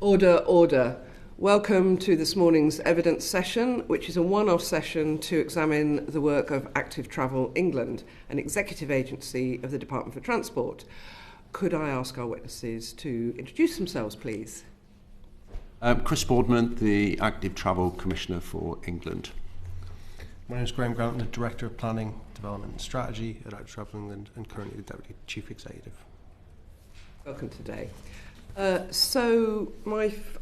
Order, order. Welcome to this morning's evidence session, which is a one-off session to examine the work of Active Travel England, an executive agency of the Department for Transport. Could I ask our witnesses to introduce themselves, please? Chris Boardman, the Active Travel Commissioner for England. My name is Graham Grant, the Director of Planning, Development and Strategy at Active Travel England and currently the Deputy Chief Executive. Welcome today. So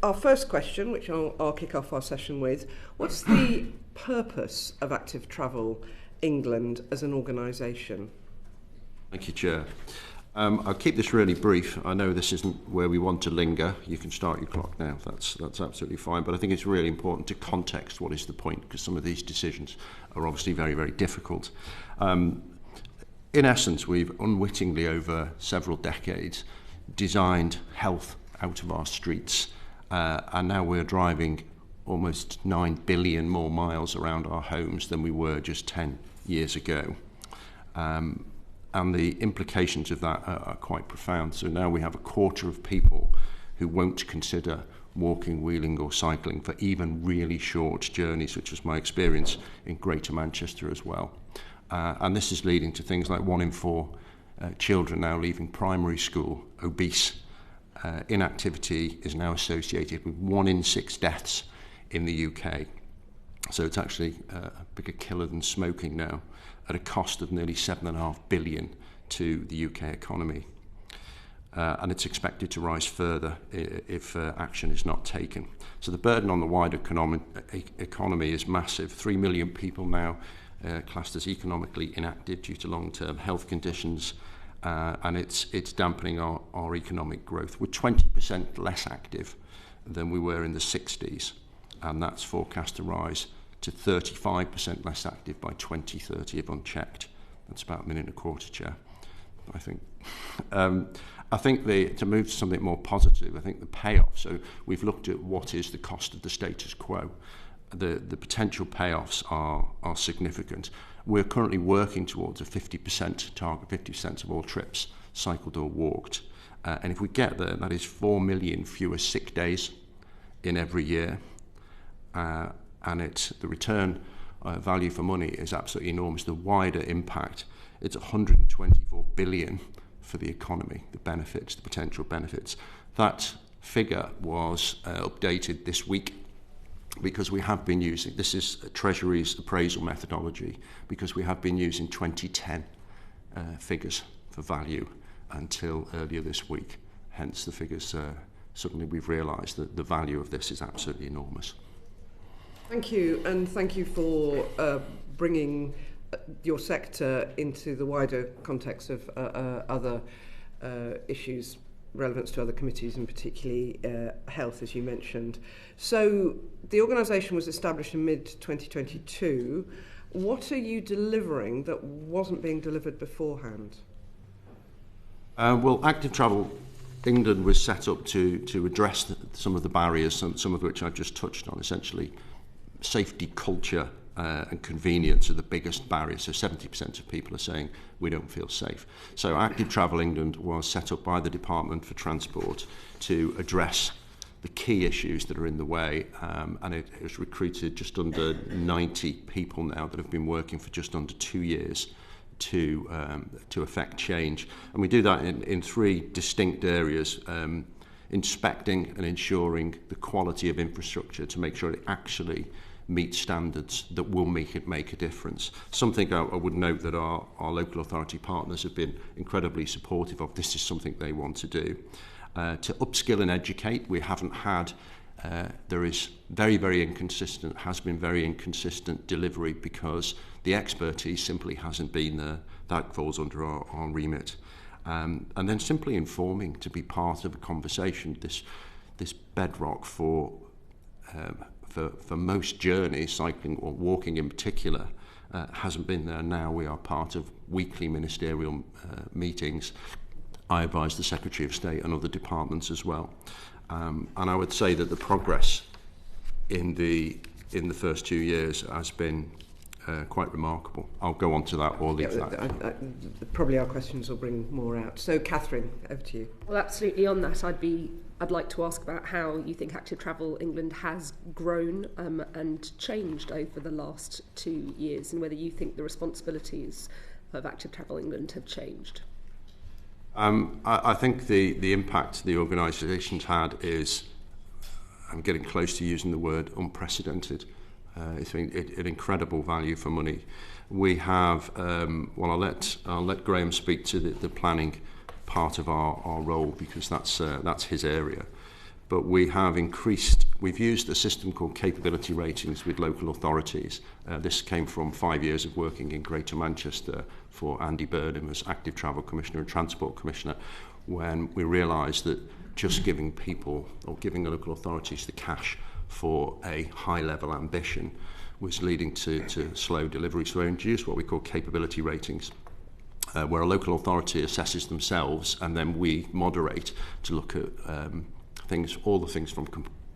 our first question, which I'll kick off our session with, what's the purpose of Active Travel England as an organisation? Thank you, Chair. I'll keep this really brief. I know this isn't where we want to linger. You can start your clock now. That's absolutely fine. But I think it's really important to context what is the point, because some of these decisions are obviously very, very difficult. In essence, we've unwittingly over several decades designed health out of our streets, and now we're driving almost 9 billion more miles around our homes than we were just 10 years ago. And the implications of that are quite profound. So now we have a quarter of people who won't consider walking, wheeling or cycling for even really short journeys, which was my experience in Greater Manchester as well. And this is leading to things like 1 in 4 children now leaving primary school obese. Inactivity is now associated with 1 in 6 deaths in the UK. So it's actually a bigger killer than smoking now, at a cost of nearly $7.5 billion to the UK economy. And it's expected to rise further if action is not taken. So the burden on the wider economy is massive. 3 million people now classed as economically inactive due to long-term health conditions, and it's dampening our economic growth. We're 20% less active than we were in the 60s, and that's forecast to rise to 35% less active by 2030 if unchecked. That's about 1.25 minutes, Chair, I think. I think to move to something more positive, I think the payoff, so we've looked at what is the cost of the status quo. The potential payoffs are significant. We're currently working towards a 50% target, 50% of all trips cycled or walked. And if we get there, that is 4 million fewer sick days in every year. And the return value for money is absolutely enormous. The wider impact, it's 124 billion for the economy, the benefits, the potential benefits. That figure was updated this week, because we have been using, this is Treasury's appraisal methodology, because we have been using 2010 figures for value until earlier this week. Hence the figures, suddenly we've realised that the value of this is absolutely enormous. Thank you, and thank you for bringing your sector into the wider context of other issues relevance to other committees, and particularly health, as you mentioned. So the organisation was established in mid-2022. What are you delivering that wasn't being delivered beforehand? Well, Active Travel England was set up to address some of the barriers, some of which I've just touched on. Essentially, safety, culture and convenience are the biggest barriers. So 70% of people are saying we don't feel safe. So Active Travel England was set up by the Department for Transport to address the key issues that are in the way, and it has recruited just under 90 people now that have been working for just under 2 years to effect change. And we do that in 3 distinct areas: inspecting and ensuring the quality of infrastructure to make sure it actually meet standards that will make a difference. Something I would note that our local authority partners have been incredibly supportive of. This is something they want to do. To upskill and educate, we haven't had, there is very, very inconsistent, has been very inconsistent delivery because the expertise simply hasn't been there. That falls under our remit. And then simply informing, to be part of a conversation, this bedrock for most journeys, cycling or walking in particular, hasn't been there. Now we are part of weekly ministerial meetings. I advise the Secretary of State and other departments as well. And I would say that the progress in the first 2 years has been quite remarkable. I'll go on to that or leave that. Probably our questions will bring more out. So, Catherine, over to you. Well, absolutely. On that, I'd like to ask about how you think Active Travel England has grown and changed over the last 2 years, and whether you think the responsibilities of Active Travel England have changed. I think the impact the organisation's had is, I'm getting close to using the word unprecedented. It's been an incredible value for money. We have, I'll let Graham speak to the planning part of our role, because that's his area. But we've used a system called capability ratings with local authorities. This came from 5 years of working in Greater Manchester for Andy Boardman as Active Travel Commissioner and Transport Commissioner, when we realised that just giving people or giving the local authorities the cash for a high-level ambition was leading to slow delivery. So we introduced what we call capability ratings, where a local authority assesses themselves, and then we moderate to look at all the things from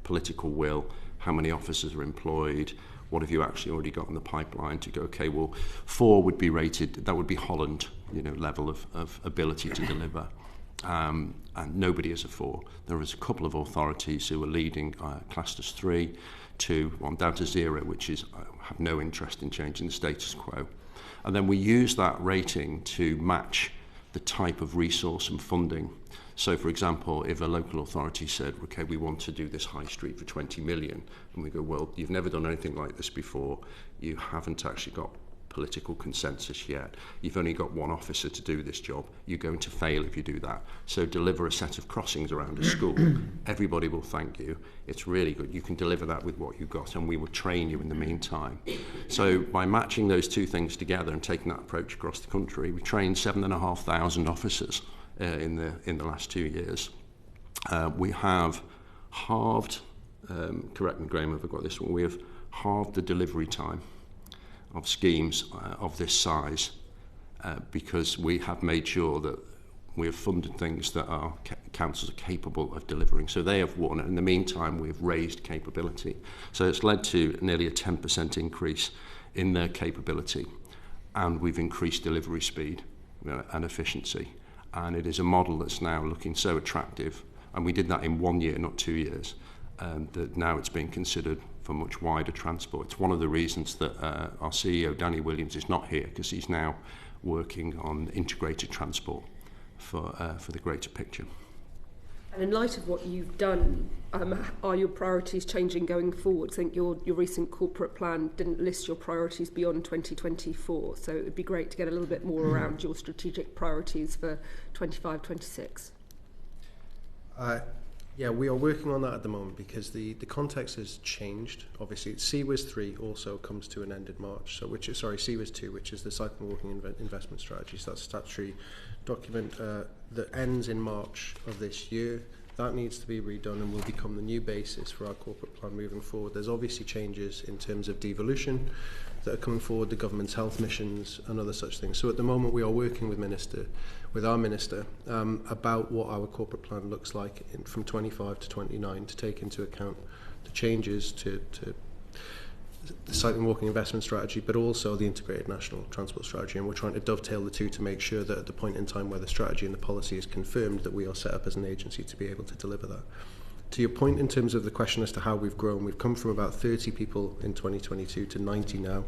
political will, how many officers are employed, what have you actually already got in the pipeline, to go, okay, well, 4 would be rated, that would be Holland, level of ability to deliver. And nobody is a 4. There was a couple of authorities who were leading classed as 3, 2, 1 down to 0, which is have no interest in changing the status quo. And then we use that rating to match the type of resource and funding. So, for example, if a local authority said, okay, we want to do this high street for 20 million, and we go, well, you've never done anything like this before, you haven't actually got political consensus yet, you've only got 1 officer to do this job, you're going to fail if you do that. So deliver a set of crossings around a school, everybody will thank you, it's really good, you can deliver that with what you've got, and we will train you in the meantime. So by matching those 2 things together and taking that approach across the country, we trained 7,500 officers in the last 2 years. We have halved, correct me Graham if I've got this one, we have halved the delivery time of schemes of this size, because we have made sure that we have funded things that our councils are capable of delivering. So they have won, and in the meantime we've raised capability. So it's led to nearly a 10% increase in their capability, and we've increased delivery speed and efficiency. And it is a model that's now looking so attractive, and we did that in 1 year, not 2 years, that now it's being considered for much wider transport. It's one of the reasons that our CEO, Danny Williams, is not here, because he's now working on integrated transport for the greater picture. And in light of what you've done, are your priorities changing going forward? I think your recent corporate plan didn't list your priorities beyond 2024, so it would be great to get a little bit more around your strategic priorities for 25-26. Yeah, we are working on that at the moment, because the context has changed. Obviously, CWIS 3 also comes to an end in March, CWIS 2, which is the Cycling Walking Investment Strategy. So that's a statutory document that ends in March of this year. That needs to be redone and will become the new basis for our corporate plan moving forward. There's obviously changes in terms of devolution that are coming forward, the government's health missions and other such things. So at the moment we are working with our minister about what our corporate plan looks like from 25 to 29 to take into account the changes to the Cycling Walking Investment Strategy, but also the Integrated National Transport Strategy. And we're trying to dovetail the 2 to make sure that at the point in time where the strategy and the policy is confirmed, that we are set up as an agency to be able to deliver that. To your point in terms of the question as to how we've grown, we've come from about 30 people in 2022 to 90 now.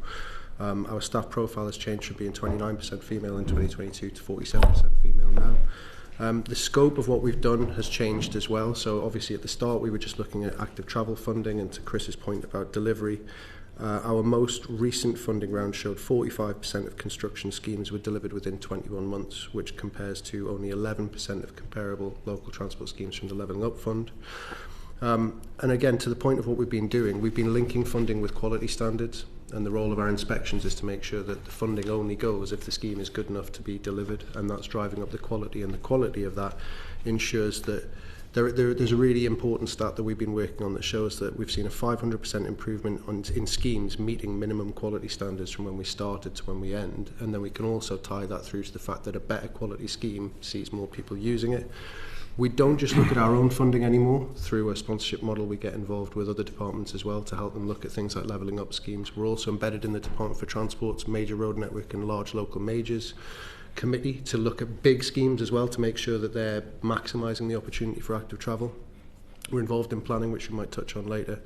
Our staff profile has changed from being 29% female in 2022 to 47% female now. The scope of what we've done has changed as well. So obviously at the start we were just looking at active travel funding, and to Chris's point about delivery, our most recent funding round showed 45% of construction schemes were delivered within 21 months, which compares to only 11% of comparable local transport schemes from the Levelling Up Fund. And again, to the point of what we've been doing, we've been linking funding with quality standards, and the role of our inspections is to make sure that the funding only goes if the scheme is good enough to be delivered, and that's driving up the quality, and the quality of that ensures that there's a really important stat that we've been working on that shows that we've seen a 500% improvement in schemes meeting minimum quality standards from when we started to when we end. And then we can also tie that through to the fact that a better quality scheme sees more people using it, We don't just look at our own funding anymore. Through a sponsorship model, we get involved with other departments as well to help them look at things like levelling up schemes. We're also embedded in the Department for Transport's major road network and large local majors committee to look at big schemes as well to make sure that they're maximising the opportunity for active travel. We're involved in planning, which we might touch on later.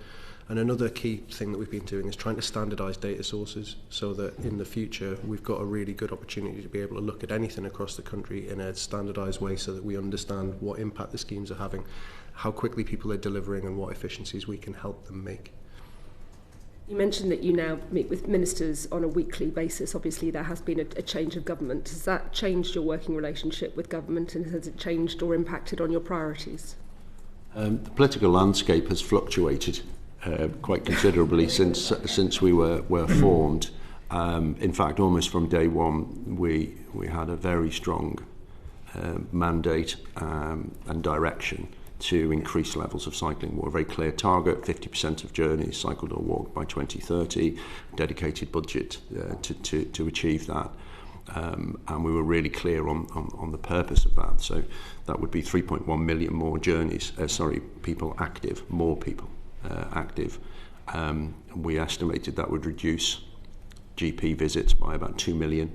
And another key thing that we've been doing is trying to standardise data sources so that in the future we've got a really good opportunity to be able to look at anything across the country in a standardised way so that we understand what impact the schemes are having, how quickly people are delivering and what efficiencies we can help them make. You mentioned that you now meet with ministers on a weekly basis. Obviously there has been a change of government. Has that changed your working relationship with government, and has it changed or impacted on your priorities? The political landscape has fluctuated quite considerably since we were formed. In fact, almost from day one, we had a very strong mandate and direction to increase levels of cycling. We're a very clear target: 50% of journeys cycled or walked by 2030. Dedicated budget to achieve that. And we were really clear on the purpose of that. So that would be 3.1 million more journeys. People active, more people active. We estimated that would reduce GP visits by about 2 million,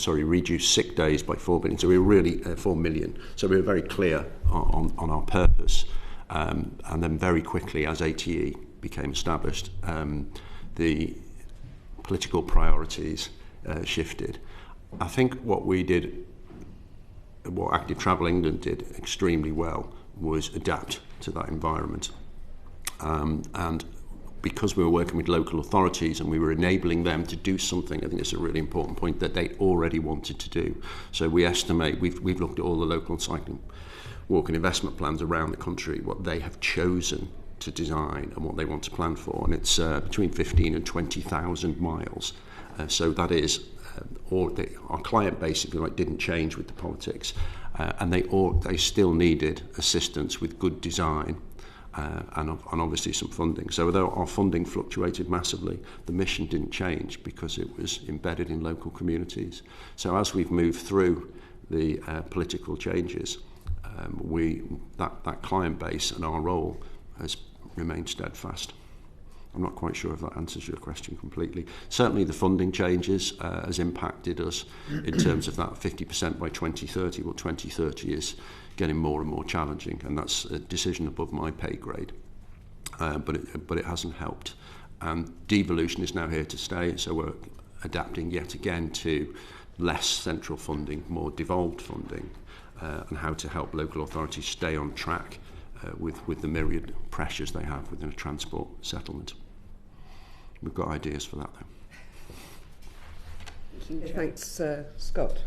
reduce sick days by 4 million. So we were really 4 million. So we were very clear on our purpose. And then very quickly, as ATE became established, the political priorities shifted. I think what Active Travel England did extremely well was adapt to that environment. And because we were working with local authorities and we were enabling them to do something, I think it's a really important point, that they already wanted to do. So we estimate, we've looked at all the local cycling walking investment plans around the country, what they have chosen to design and what they want to plan for, and it's between 15 and 20,000 miles. So that is, our client base, if you like, didn't change with the politics, and they still needed assistance with good design and obviously some funding. So although our funding fluctuated massively, the mission didn't change because it was embedded in local communities. So as we've moved through the political changes, that client base and our role has remained steadfast. I'm not quite sure if that answers your question completely. Certainly the funding changes has impacted us in terms of that 50% by 2030. Well, 2030 is getting more and more challenging, and that's a decision above my pay grade. But it hasn't helped. And devolution is now here to stay, so we're adapting yet again to less central funding, more devolved funding, and how to help local authorities stay on track with the myriad pressures they have within a transport settlement. We've got ideas for that, though. Thanks, Scott.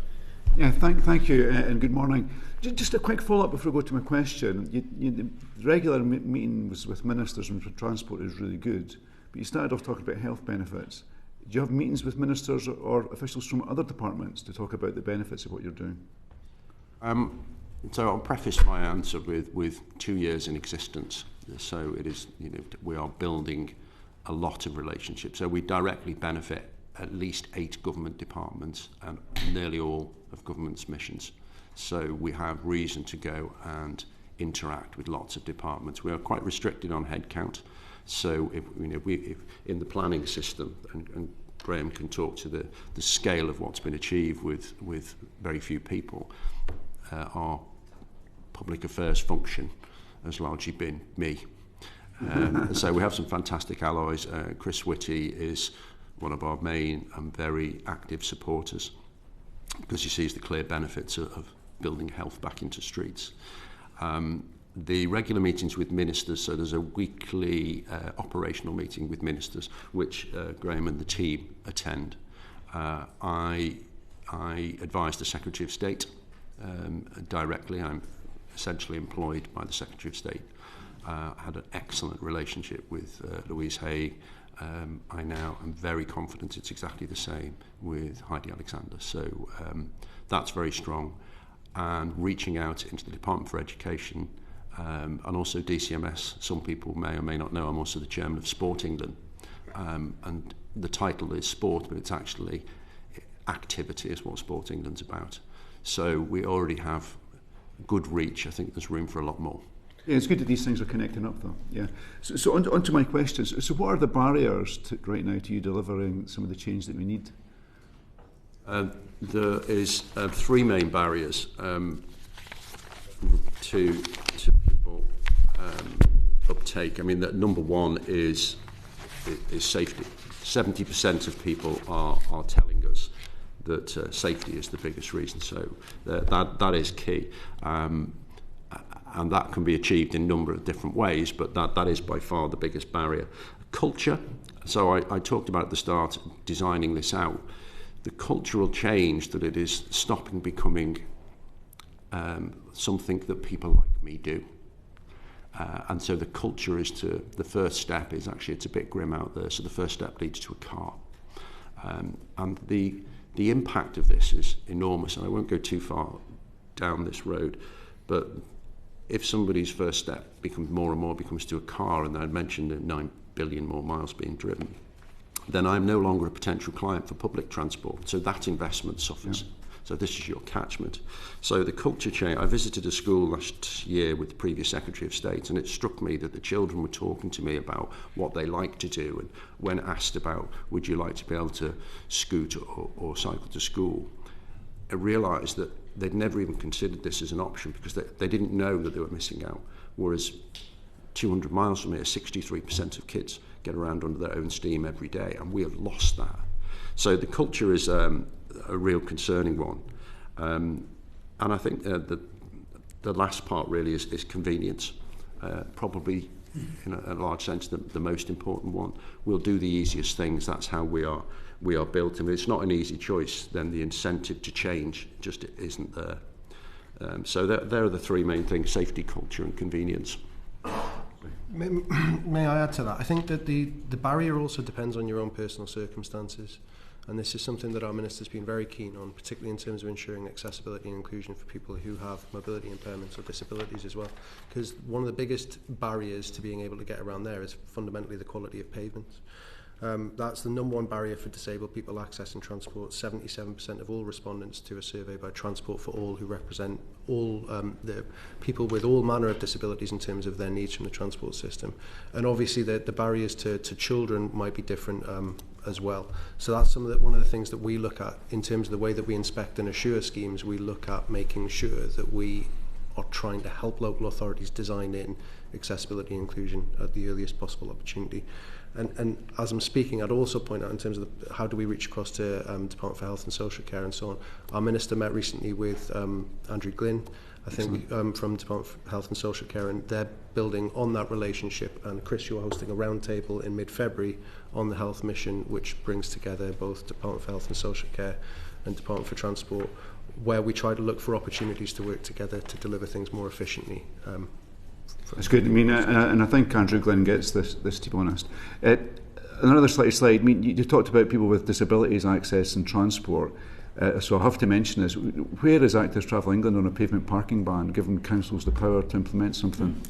Yeah, thank you, and good morning. Just a quick follow-up before I go to my question. The regular meetings with ministers and transport is really good, but you started off talking about health benefits. Do you have meetings with ministers or officials from other departments to talk about the benefits of what you're doing? So I'll preface my answer with 2 years in existence. So it is, we are building a lot of relationships. So we directly benefit at least 8 government departments and nearly all of government's missions. So we have reason to go and interact with lots of departments. We are quite restricted on headcount. So if in the planning system, and Graham can talk to the scale of what's been achieved with very few people, our public affairs function has largely been me. So we have some fantastic allies. Chris Whitty is one of our main and very active supporters because he sees the clear benefits of building health back into streets. The regular meetings with ministers, so there's a weekly operational meeting with ministers which Graham and the team attend. I advise the Secretary of State directly. I'm essentially employed by the Secretary of State. Had an excellent relationship with Louise Hay. I now am very confident it's exactly the same with Heidi Alexander. So that's very strong. And reaching out into the Department for Education and also DCMS. Some people may or may not know I'm also the chairman of Sport England. And the title is sport, but it's actually activity is what Sport England's about. So we already have good reach. I think there's room for a lot more. Yeah, it's good that these things are connecting up, though. Yeah. So on to my questions. So what are the barriers right now to you delivering some of the change that we need? There is 3 main barriers to people uptake. I mean, that number one is safety. 70% of people are telling us that safety is the biggest reason. So that is key. And that can be achieved in a number of different ways, but that is by far the biggest barrier. Culture. So I talked about at the start, designing this out. The cultural change that it is stopping becoming something that people like me do. And so the culture is the first step is actually, it's a bit grim out there, so the first step leads to a car. And the impact of this is enormous, and I won't go too far down this road, but if somebody's first step becomes more and more becomes to a car, and I mentioned that 9 billion more miles being driven, then I'm no longer a potential client for public transport. So that investment suffers. Yeah. So this is your catchment. So the culture change, I visited a school last year with the previous Secretary of State, and it struck me that the children were talking to me about what they like to do, and when asked about, would you like to be able to scoot or cycle to school, I realised that they'd never even considered this as an option because they didn't know that they were missing out. Whereas 200 miles from here, 63% of kids get around under their own steam every day, and we have lost that. So the culture is a real concerning one. And I think the last part really is convenience. Probably, in a large sense, the most important one. We'll do the easiest things. That's how we are built. And if it's not an easy choice, then the incentive to change just isn't there. So there are the 3 main things: safety, culture, and convenience. May I add to that? I think that the barrier also depends on your own personal circumstances. And this is something that our Minister's been very keen on, particularly in terms of ensuring accessibility and inclusion for people who have mobility impairments or disabilities as well. Because one of the biggest barriers to being able to get around there is fundamentally the quality of pavements. That's the number one barrier for disabled people accessing transport. 77% of all respondents to a survey by Transport for All, who represent all the people with all manner of disabilities in terms of their needs from the transport system. And obviously the barriers to children might be different as well. So that's one of the things that we look at in terms of the way that we inspect and assure schemes. We look at making sure that we are trying to help local authorities design in accessibility and inclusion at the earliest possible opportunity. And as I'm speaking, I'd also point out in terms of how do we reach across to Department for Health and Social Care and so on. Our Minister met recently with Andrew Glynn, I think, from Department for Health and Social Care, and they're building on that relationship. And Chris, you're hosting a roundtable in mid-February on the health mission, which brings together both Department for Health and Social Care and Department for Transport, where we try to look for opportunities to work together to deliver things more efficiently. That's good. I mean, and I think Andrew Glynn gets this, to be honest. Another slide. I mean, you talked about people with disabilities access and transport. So I have to mention this. Where is Active Travel England on a pavement parking ban, giving councils the power to implement something?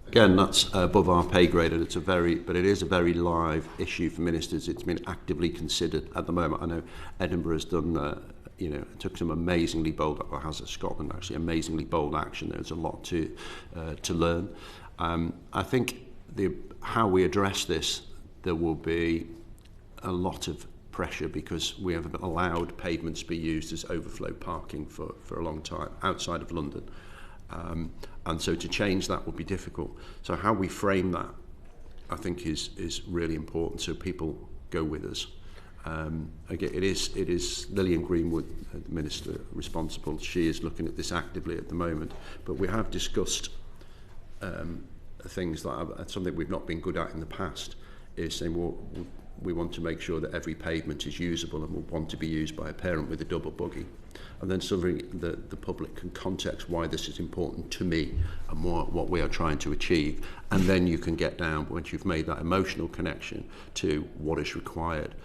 Again, that's above our pay grade, and but it is a very live issue for ministers. It's been actively considered at the moment. I know Edinburgh has done. Took some amazingly bold, or has Scotland actually, amazingly bold action. There's a lot to learn. I think how we address this, there will be a lot of pressure because we have allowed pavements to be used as overflow parking for a long time outside of London. And so to change that will be difficult. So how we frame that, I think, is really important so people go with us. Again, it is Lillian Greenwood, the Minister responsible. She is looking at this actively at the moment. But we have discussed things that something we've not been good at in the past is saying, well, we want to make sure that every pavement is usable and will want to be used by a parent with a double buggy. And then something that the public can context why this is important to me and what we are trying to achieve. And then you can get down, once you've made that emotional connection, to what is required.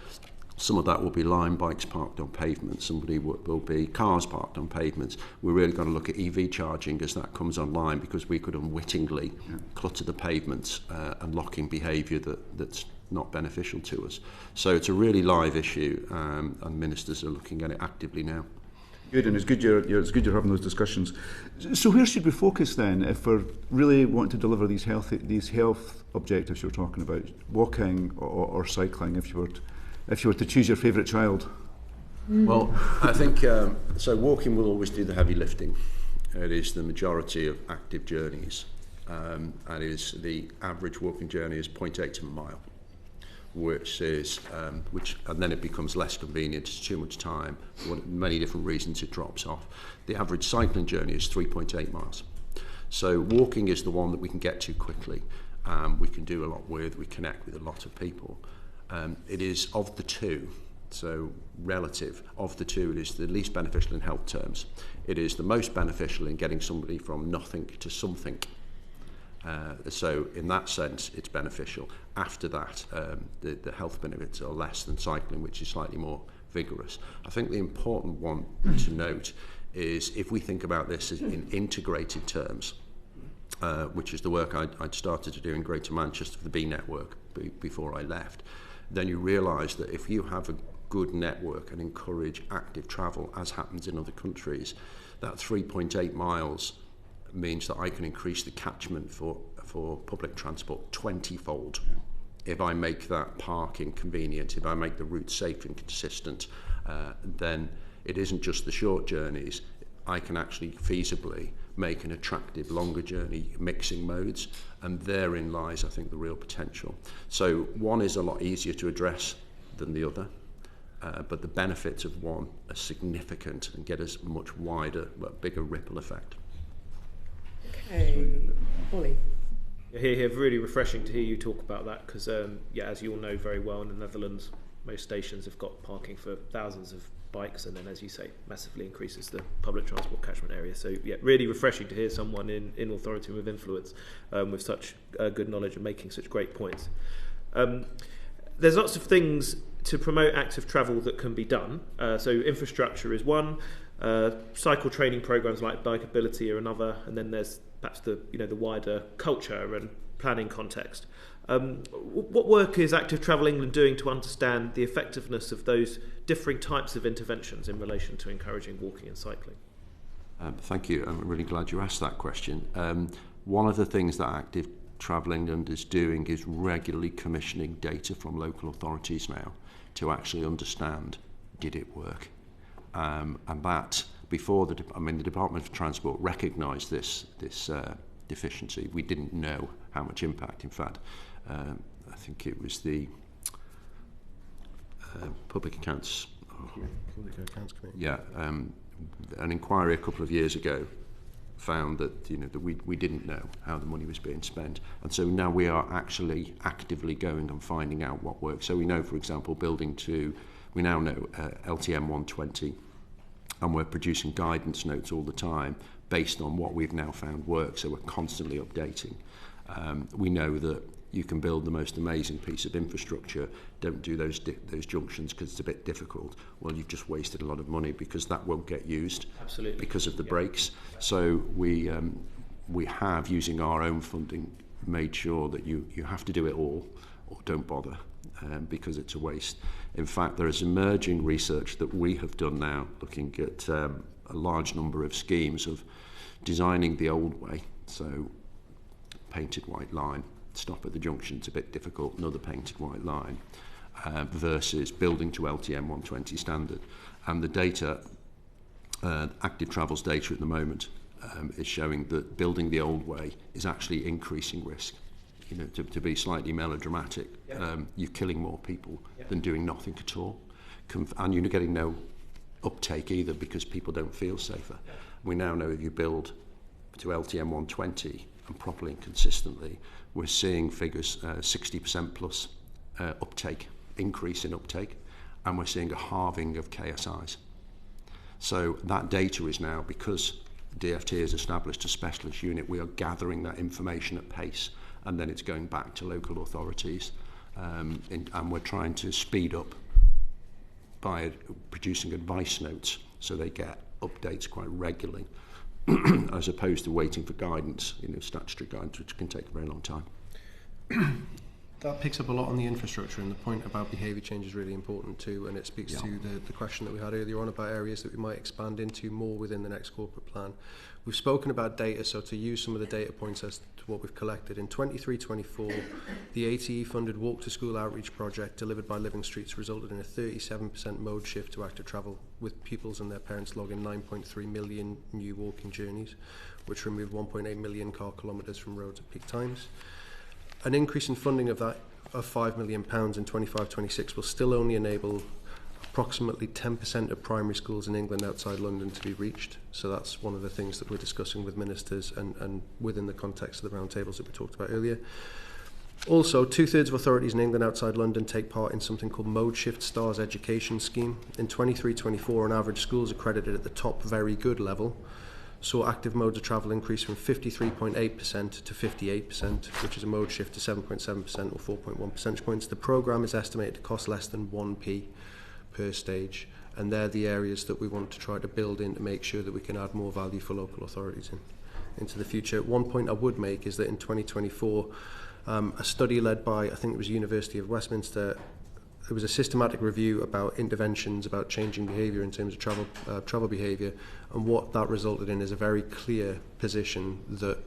Some of that will be lime bikes parked on pavements. Somebody will be cars parked on pavements. We're really going to look at EV charging as that comes online, because we could unwittingly clutter the pavements, unlocking behaviour that's not beneficial to us. So it's a really live issue, and ministers are looking at it actively now. Good, and it's good you're having those discussions. So where should we focus then if we're really wanting to deliver these health objectives you're talking about, walking or cycling, if you were to choose your favourite child? Well, I think so. Walking will always do the heavy lifting. It is the majority of active journeys, and it is the average walking journey is 0.8 to a mile, which and then it becomes less convenient. It's too much time. For many different reasons, it drops off. The average cycling journey is 3.8 miles. So walking is the one that we can get to quickly. We can do a lot with. We connect with a lot of people. It is of the two. So relative of the two, it is the least beneficial in health terms. It is the most beneficial in getting somebody from nothing to something. So in that sense, it's beneficial. After that, the health benefits are less than cycling, which is slightly more vigorous. I think the important one to note is if we think about this in integrated terms, which is the work I'd started to do in Greater Manchester for the B network before I left, then you realise that if you have a good network and encourage active travel, as happens in other countries, that 3.8 miles means that I can increase the catchment for public transport 20-fold. If I make that parking convenient, if I make the route safe and consistent, then it isn't just the short journeys. I can actually feasibly make an attractive longer journey mixing modes, and therein lies, I think, the real potential. So one is a lot easier to address than the other, but the benefits of one are significant and get us much wider, but bigger ripple effect. Okay, Ollie. Here, really refreshing to hear you talk about that, because as you all know very well, in the Netherlands, most stations have got parking for thousands of bikes, and then, as you say, massively increases the public transport catchment area. So really refreshing to hear someone in authority with influence with such good knowledge and making such great points. There's lots of things to promote active travel that can be done. So infrastructure is one, cycle training programs like Bikeability are another, and then there's perhaps the wider culture and planning context. What work is Active Travel England doing to understand the effectiveness of those differing types of interventions in relation to encouraging walking and cycling? Thank you. I'm really glad you asked that question. One of the things that Active Travel England is doing is regularly commissioning data from local authorities now to actually understand, did it work? And that, before the Department for Transport recognised this deficiency. We didn't know how much impact. In fact, I think it was the Public Accounts Committee. Yeah, an inquiry a couple of years ago found that that we didn't know how the money was being spent, and so now we are actually actively going and finding out what works. So we know, for example, we now know LTM 120, and we're producing guidance notes all the time based on what we've now found works. So we're constantly updating. We know that you can build the most amazing piece of infrastructure, don't do those junctions because it's a bit difficult. Well, you've just wasted a lot of money because that won't get used. Absolutely. Because of the brakes. So we have, using our own funding, made sure that you have to do it all or don't bother because it's a waste. In fact, there is emerging research that we have done now looking at a large number of schemes of designing the old way. So painted white line, stop at the junction, it's a bit difficult, another painted white line, versus building to LTM 120 standard. And the data, Active Travel's data at the moment, is showing that building the old way is actually increasing risk. To be slightly melodramatic, you're killing more people than doing nothing at all. And you're getting no uptake either because people don't feel safer. We now know if you build to LTM 120 and properly and consistently, we're seeing figures 60% plus uptake, increase in uptake, and we're seeing a halving of KSIs. So that data is now, because DFT has established a specialist unit, we are gathering that information at pace, and then it's going back to local authorities, and we're trying to speed up by producing advice notes so they get updates quite regularly, as opposed to waiting for guidance, statutory guidance, which can take a very long time. That picks up a lot on the infrastructure, and the point about behaviour change is really important too, and it speaks to the question that we had earlier on about areas that we might expand into more within the next corporate plan. We've spoken about data, so to use some of the data points as to what we've collected. In 23-24, the ATE-funded Walk to School outreach project delivered by Living Streets resulted in a 37% mode shift to active travel, with pupils and their parents logging 9.3 million new walking journeys, which removed 1.8 million car kilometres from roads at peak times. An increase in funding of that of £5 million in 25-26 will still only enable approximately 10% of primary schools in England outside London to be reached. So that's one of the things that we're discussing with ministers and within the context of the roundtables that we talked about earlier. Also, 2/3 of authorities in England outside London take part in something called Mode Shift Stars Education Scheme. In 23-24, on average, schools accredited at the top very good level saw active modes of travel increase from 53.8% to 58%, which is a mode shift to 7.7% or 4.1 percentage points. The programme is estimated to cost less than 1p per stage, and they're the areas that we want to try to build in to make sure that we can add more value for local authorities into the future. One point I would make is that in 2024, a study led by, I think it was University of Westminster, there was a systematic review about interventions, about changing behaviour in terms of travel behaviour, and what that resulted in is a very clear position that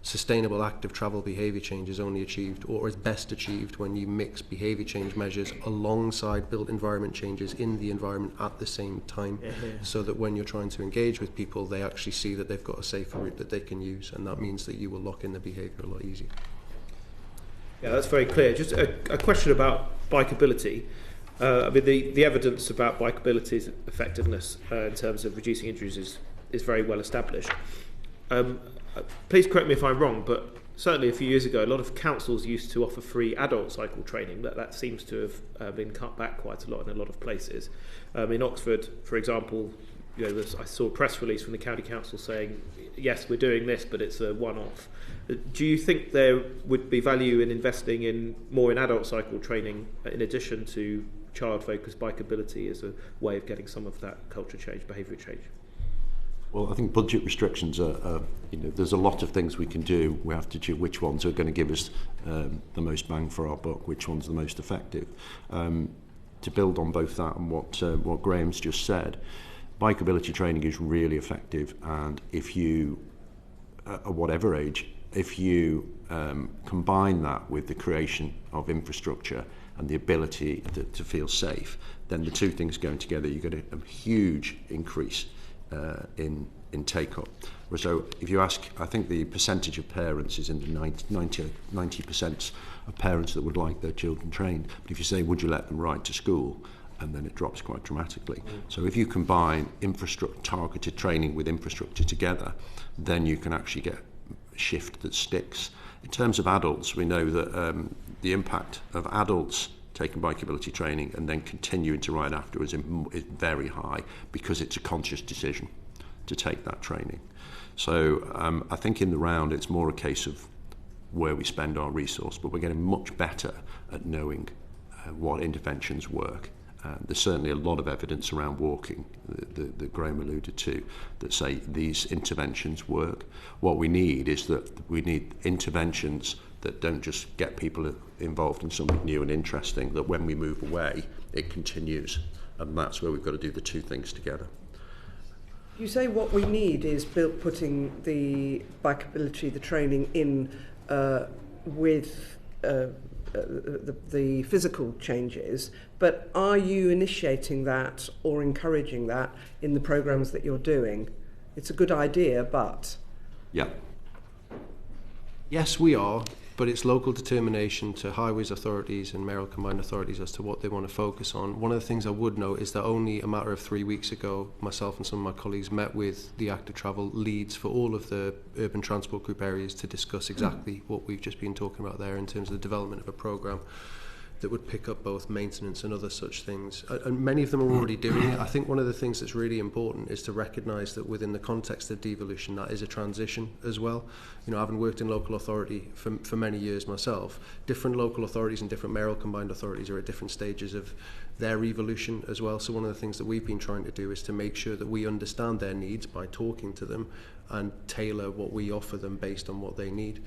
sustainable active travel behaviour change is only achieved, or is best achieved, when you mix behaviour change measures alongside built environment changes in the environment at the same time, so that when you're trying to engage with people, they actually see that they've got a safer route that they can use, and that means that you will lock in the behaviour a lot easier. Yeah, that's very clear. Just a question about bikeability. I mean, the evidence about bikeability's effectiveness in terms of reducing injuries is very well established. Please correct me if I'm wrong, but certainly a few years ago, a lot of councils used to offer free adult cycle training. That seems to have been cut back quite a lot in a lot of places. In Oxford, for example, I saw a press release from the county council saying, yes, we're doing this, but it's a one-off. Do you think there would be value in investing in more in adult cycle training in addition to child-focused bikeability as a way of getting some of that culture change, behaviour change? Well, I think budget restrictions are there's a lot of things we can do. We have to choose which ones are going to give us the most bang for our buck, which one's the most effective. To build on both that and what Graham's just said, bikeability training is really effective, and if you, at whatever age, if you combine that with the creation of infrastructure and the ability to feel safe, then the two things going together, you get a huge increase in take-up. So if you ask, I think the percentage of parents is in the 90% of parents that would like their children trained. But if you say, would you let them ride to school? And then it drops quite dramatically. So if you combine targeted training with infrastructure together, then you can actually get a shift that sticks. In terms of adults, we know that the impact of adults taking bikeability training and then continuing to ride afterwards is very high, because it's a conscious decision to take that training. So I think in the round it's more a case of where we spend our resource, but we're getting much better at knowing what interventions work. There's certainly a lot of evidence around walking that Graham alluded to that say these interventions work. What we need is that we need interventions that don't just get people involved in something new and interesting, that when we move away, it continues. And that's where we've got to do the two things together. You say what we need is putting the bikeability, the training in with the physical changes, but are you initiating that or encouraging that in the programs that you're doing? It's a good idea, but... Yeah. Yes, we are, but it's local determination to highways authorities and mayoral combined authorities as to what they want to focus on. One of the things I would note is that only a matter of 3 weeks ago, myself and some of my colleagues met with the active travel leads for all of the urban transport group areas to discuss exactly what we've just been talking about there in terms of the development of a programme that would pick up both maintenance and other such things. And many of them are already doing it. I think one of the things that's really important is to recognise that within the context of devolution, that is a transition as well. You know, having worked in local authority for many years myself, different local authorities and different mayoral combined authorities are at different stages of their evolution as well. So one of the things that we've been trying to do is to make sure that we understand their needs by talking to them and tailor what we offer them based on what they need.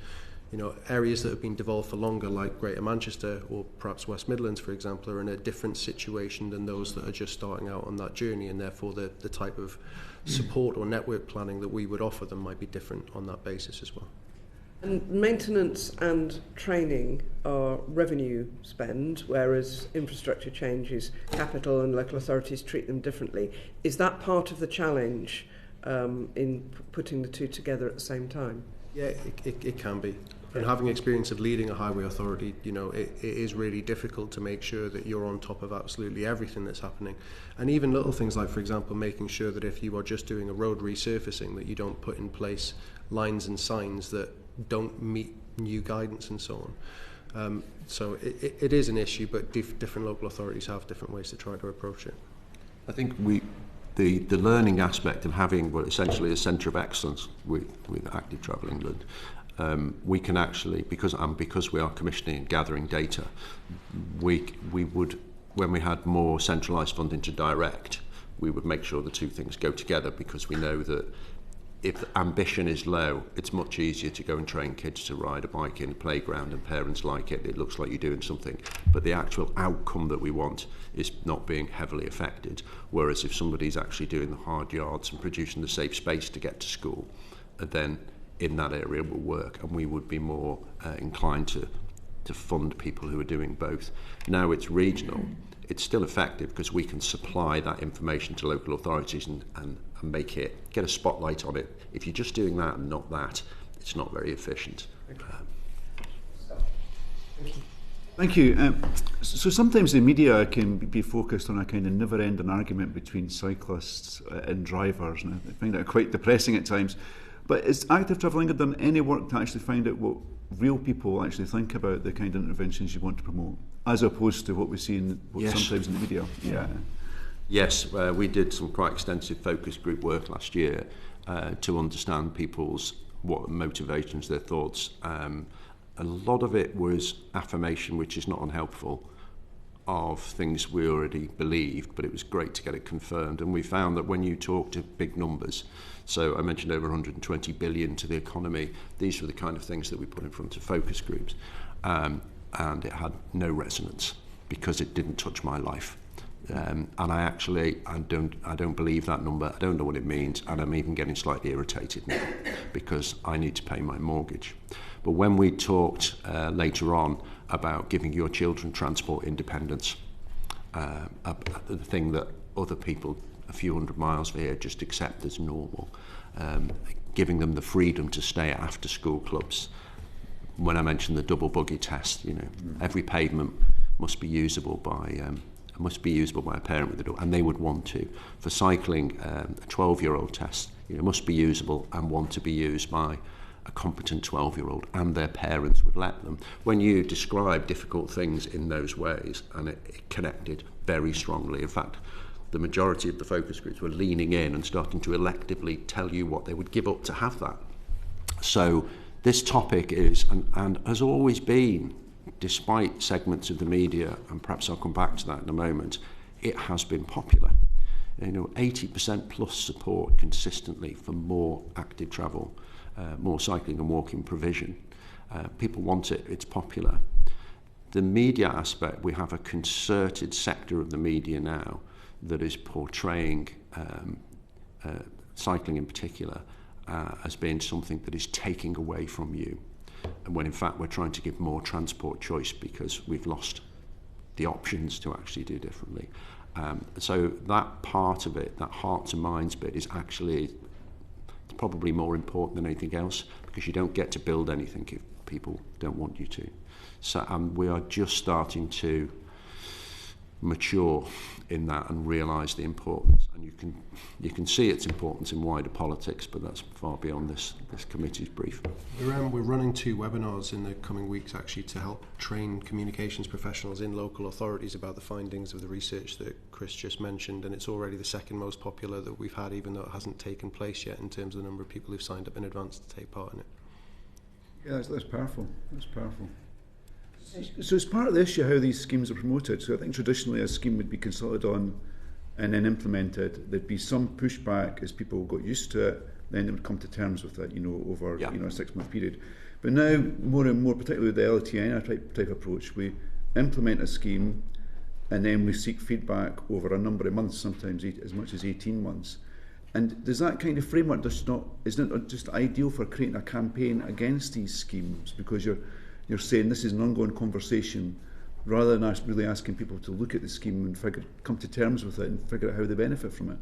You know, areas that have been devolved for longer, like Greater Manchester or perhaps West Midlands, for example, are in a different situation than those that are just starting out on that journey, and therefore the type of support or network planning that we would offer them might be different on that basis as well. And maintenance and training are revenue spend, whereas infrastructure change is capital, and local authorities treat them differently. Is that part of the challenge in putting the two together at the same time? Yeah, it can be. And having experience of leading a highway authority, you know, it is really difficult to make sure that you're on top of absolutely everything that's happening. And even little things like, for example, making sure that if you are just doing a road resurfacing, that you don't put in place lines and signs that don't meet new guidance and so on. So it is an issue, but different local authorities have different ways to try to approach it. I think the learning aspect of having essentially a centre of excellence with Active Travel England, we can actually, because we are commissioning and gathering data, we would, when we had more centralised funding to direct, we would make sure the two things go together, because we know that if ambition is low, it's much easier to go and train kids to ride a bike in a playground, and parents like it. It looks like you're doing something, but the actual outcome that we want is not being heavily affected. Whereas if somebody's actually doing the hard yards and producing the safe space to get to school, then in that area will work, and we would be more inclined to fund people who are doing both. Now it's regional, it's still effective because we can supply that information to local authorities and make it, get a spotlight on it. If you're just doing that and not that, it's not very efficient. Thank you. So sometimes the media can be focused on a kind of never-ending argument between cyclists and drivers, and I find that quite depressing at times. But is Active Travel England done any work to actually find out what real people actually think about the kind of interventions you want to promote, as opposed to what we see sometimes in the media? Yeah. Yes, we did some quite extensive focus group work last year to understand what motivations, their thoughts. A lot of it was affirmation, which is not unhelpful, of things we already believed, but it was great to get it confirmed. And we found that when you talk to big numbers, so I mentioned over 120 billion to the economy, these were the kind of things that we put in front of focus groups, and it had no resonance because it didn't touch my life. And I don't believe that number. I don't know what it means, and I'm even getting slightly irritated now because I need to pay my mortgage. But when we talked later on about giving your children transport independence, the thing that other people a few hundred miles from here just accept as normal, giving them the freedom to stay at after school clubs. When I mentioned the double buggy test, every pavement must be usable by a parent with a dog, and they would want to. For cycling, a 12-year-old test, must be usable and want to be used by a competent 12-year-old, and their parents would let them. When you describe difficult things in those ways, and it connected very strongly. In fact, the majority of the focus groups were leaning in and starting to electively tell you what they would give up to have that. So this topic is, and has always been, despite segments of the media, and perhaps I'll come back to that in a moment, it has been popular. 80% plus support consistently for more active travel, more cycling and walking provision. People want it, it's popular. The media aspect, we have a concerted sector of the media now that is portraying cycling in particular as being something that is taking away from you, and when in fact we're trying to give more transport choice because we've lost the options to actually do differently. So that part of it, that hearts and minds bit, is actually probably more important than anything else, because you don't get to build anything if people don't want you to. So we are just starting to mature in that and realise the importance, and you can see its importance in wider politics, but that's far beyond this committee's brief. We're running 2 webinars in the coming weeks actually to help train communications professionals in local authorities about the findings of the research that Chris just mentioned, and it's already the second most popular that we've had, even though it hasn't taken place yet in terms of the number of people who've signed up in advance to take part in it. Yeah, that's powerful. That's powerful. So as part of the issue how these schemes are promoted, so I think traditionally a scheme would be consulted on and then implemented. There'd be some pushback as people got used to it, then they would come to terms with it, over Yeah. a 6-month period. But now, more and more, particularly with the LTN type approach, we implement a scheme and then we seek feedback over a number of months, sometimes as much as 18 months. And does that kind of framework isn't it just ideal for creating a campaign against these schemes? Because you're saying this is an ongoing conversation, rather than really asking people to look at the scheme and come to terms with it and figure out how they benefit from it.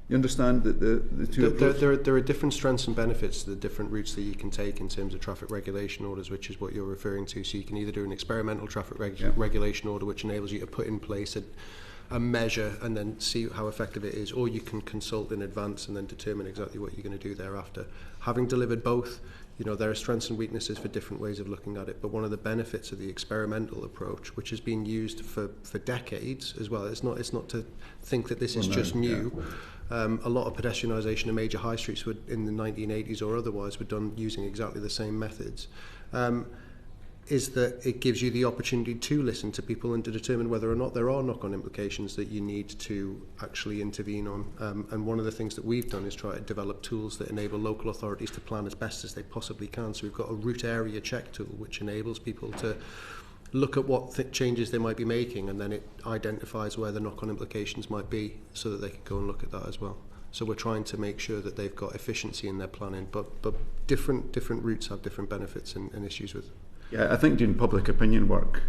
You understand that the two approaches? There are different strengths and benefits to the different routes that you can take in terms of traffic regulation orders, which is what you're referring to. So you can either do an experimental traffic regulation order, which enables you to put in place a measure and then see how effective it is, or you can consult in advance and then determine exactly what you're going to do thereafter. Having delivered both, there are strengths and weaknesses for different ways of looking at it, but one of the benefits of the experimental approach, which has been used for decades as well, it's not to think that this is just new. Yeah. A lot of pedestrianisation in major high streets in the 1980s or otherwise were done using exactly the same methods. Is that it gives you the opportunity to listen to people and to determine whether or not there are knock-on implications that you need to actually intervene on. And one of the things that we've done is try to develop tools that enable local authorities to plan as best as they possibly can. So we've got a route area check tool which enables people to look at what changes they might be making, and then it identifies where the knock-on implications might be so that they can go and look at that as well. So we're trying to make sure that they've got efficiency in their planning, but different routes have different benefits and issues with. Yeah, I think doing public opinion work,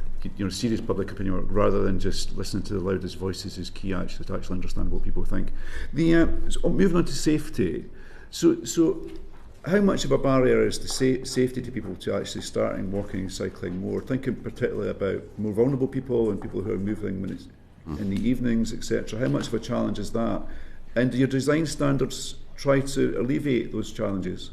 serious public opinion work, rather than just listening to the loudest voices, is key actually to actually understand what people think. So moving on to safety. So how much of a barrier is the safety to people to actually starting walking and cycling more? Thinking particularly about more vulnerable people and people who are moving when it's in the evenings, etc. How much of a challenge is that? And do your design standards try to alleviate those challenges?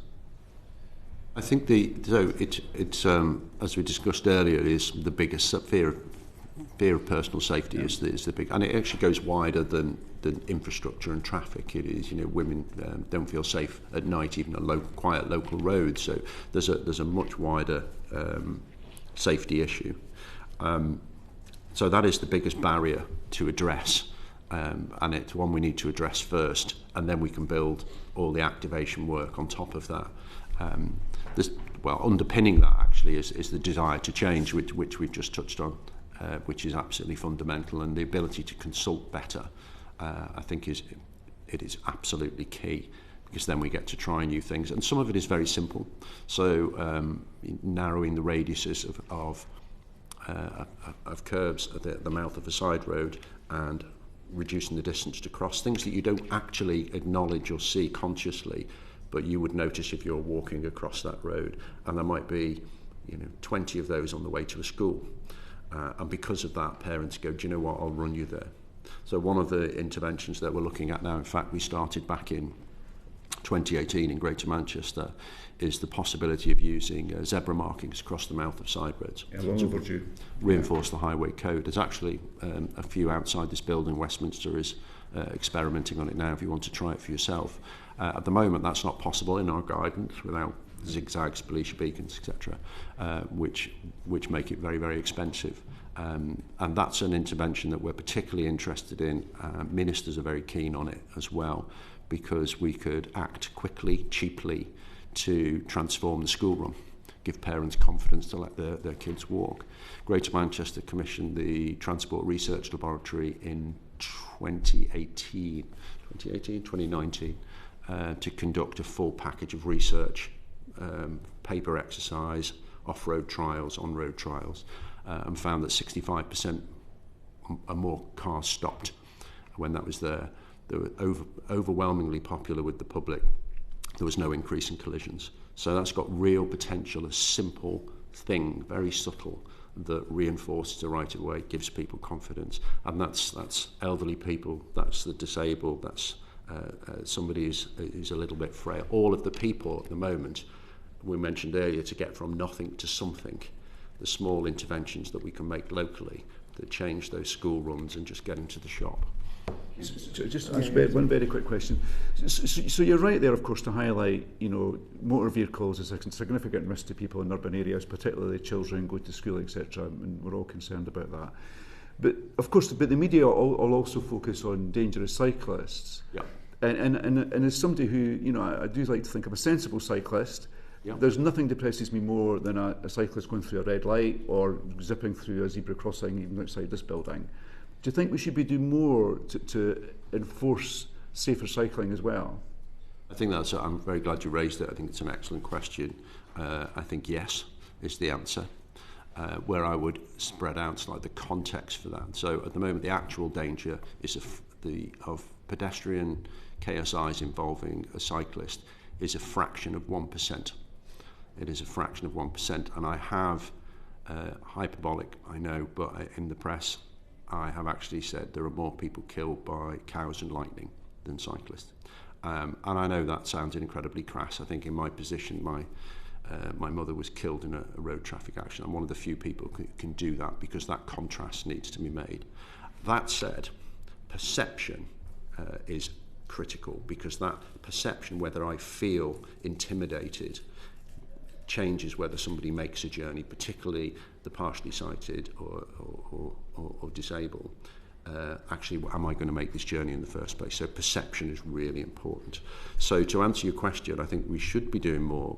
I think it's as we discussed earlier, is the biggest fear of personal safety is the big, and it actually goes wider than infrastructure and traffic. It is, women don't feel safe at night, even on quiet local roads. So there's a much wider safety issue. So that is the biggest barrier to address, and it's one we need to address first, and then we can build all the activation work on top of that. Underpinning that actually is the desire to change, which we've just touched on, which is absolutely fundamental, and the ability to consult better, I think it is absolutely key, because then we get to try new things, and some of it is very simple. So narrowing the radiuses of curbs at the mouth of a side road and reducing the distance to cross, things that you don't actually acknowledge or see consciously, but you would notice if you're walking across that road, and there might be 20 of those on the way to a school, and because of that, parents go, do you know what, I'll run you there. So one of the interventions that we're looking at now, in fact we started back in 2018 in Greater Manchester, is the possibility of using zebra markings across the mouth of side roads. Yeah, long overdue. Reinforce the highway code. There's actually a few outside this building. Westminster is experimenting on it now if you want to try it for yourself. At the moment that's not possible in our guidance without zigzags, police beacons, etc., which make it very, very expensive. And that's an intervention that we're particularly interested in. Ministers are very keen on it as well, because we could act quickly, cheaply, to transform the school run, give parents confidence to let their kids walk. Greater Manchester commissioned the Transport Research Laboratory in 2019, to conduct a full package of research, paper exercise, off-road trials, on-road trials, and found that 65% or more cars stopped when that was there. They were overwhelmingly popular with the public. There was no increase in collisions. So that's got real potential, a simple thing, very subtle, that reinforces the right of way, gives people confidence. And that's elderly people, that's the disabled, that's somebody who's a little bit frail. All of the people at the moment, we mentioned earlier, to get from nothing to something, the small interventions that we can make locally that change those school runs and just get into the shop. Just one very quick question. So you're right there, of course, to highlight, motor vehicles is a significant risk to people in urban areas, particularly children go to school, etc., and we're all concerned about that. But of course, the media will also focus on dangerous cyclists. Yeah. And as somebody who, I do like to think I'm a sensible cyclist, there's nothing depresses me more than a cyclist going through a red light or zipping through a zebra crossing even outside this building. Do you think we should be doing more to enforce safer cycling as well? I think I'm very glad you raised it. I think it's an excellent question. I think yes is the answer. Where I would spread out slightly the context for that. So at the moment, the actual danger is of pedestrian KSIs involving a cyclist is a fraction of 1%. It is a fraction of 1%, and I have hyperbolic, I know, but in the press, I have actually said there are more people killed by cows and lightning than cyclists. And I know that sounds incredibly crass. I think in my position, my mother was killed in a road traffic accident. I'm one of the few people who can do that because that contrast needs to be made. That said, perception is critical, because that perception, whether I feel intimidated, changes whether somebody makes a journey, particularly the partially sighted or disabled. Actually, am I going to make this journey in the first place? So perception is really important. So to answer your question, I think we should be doing more.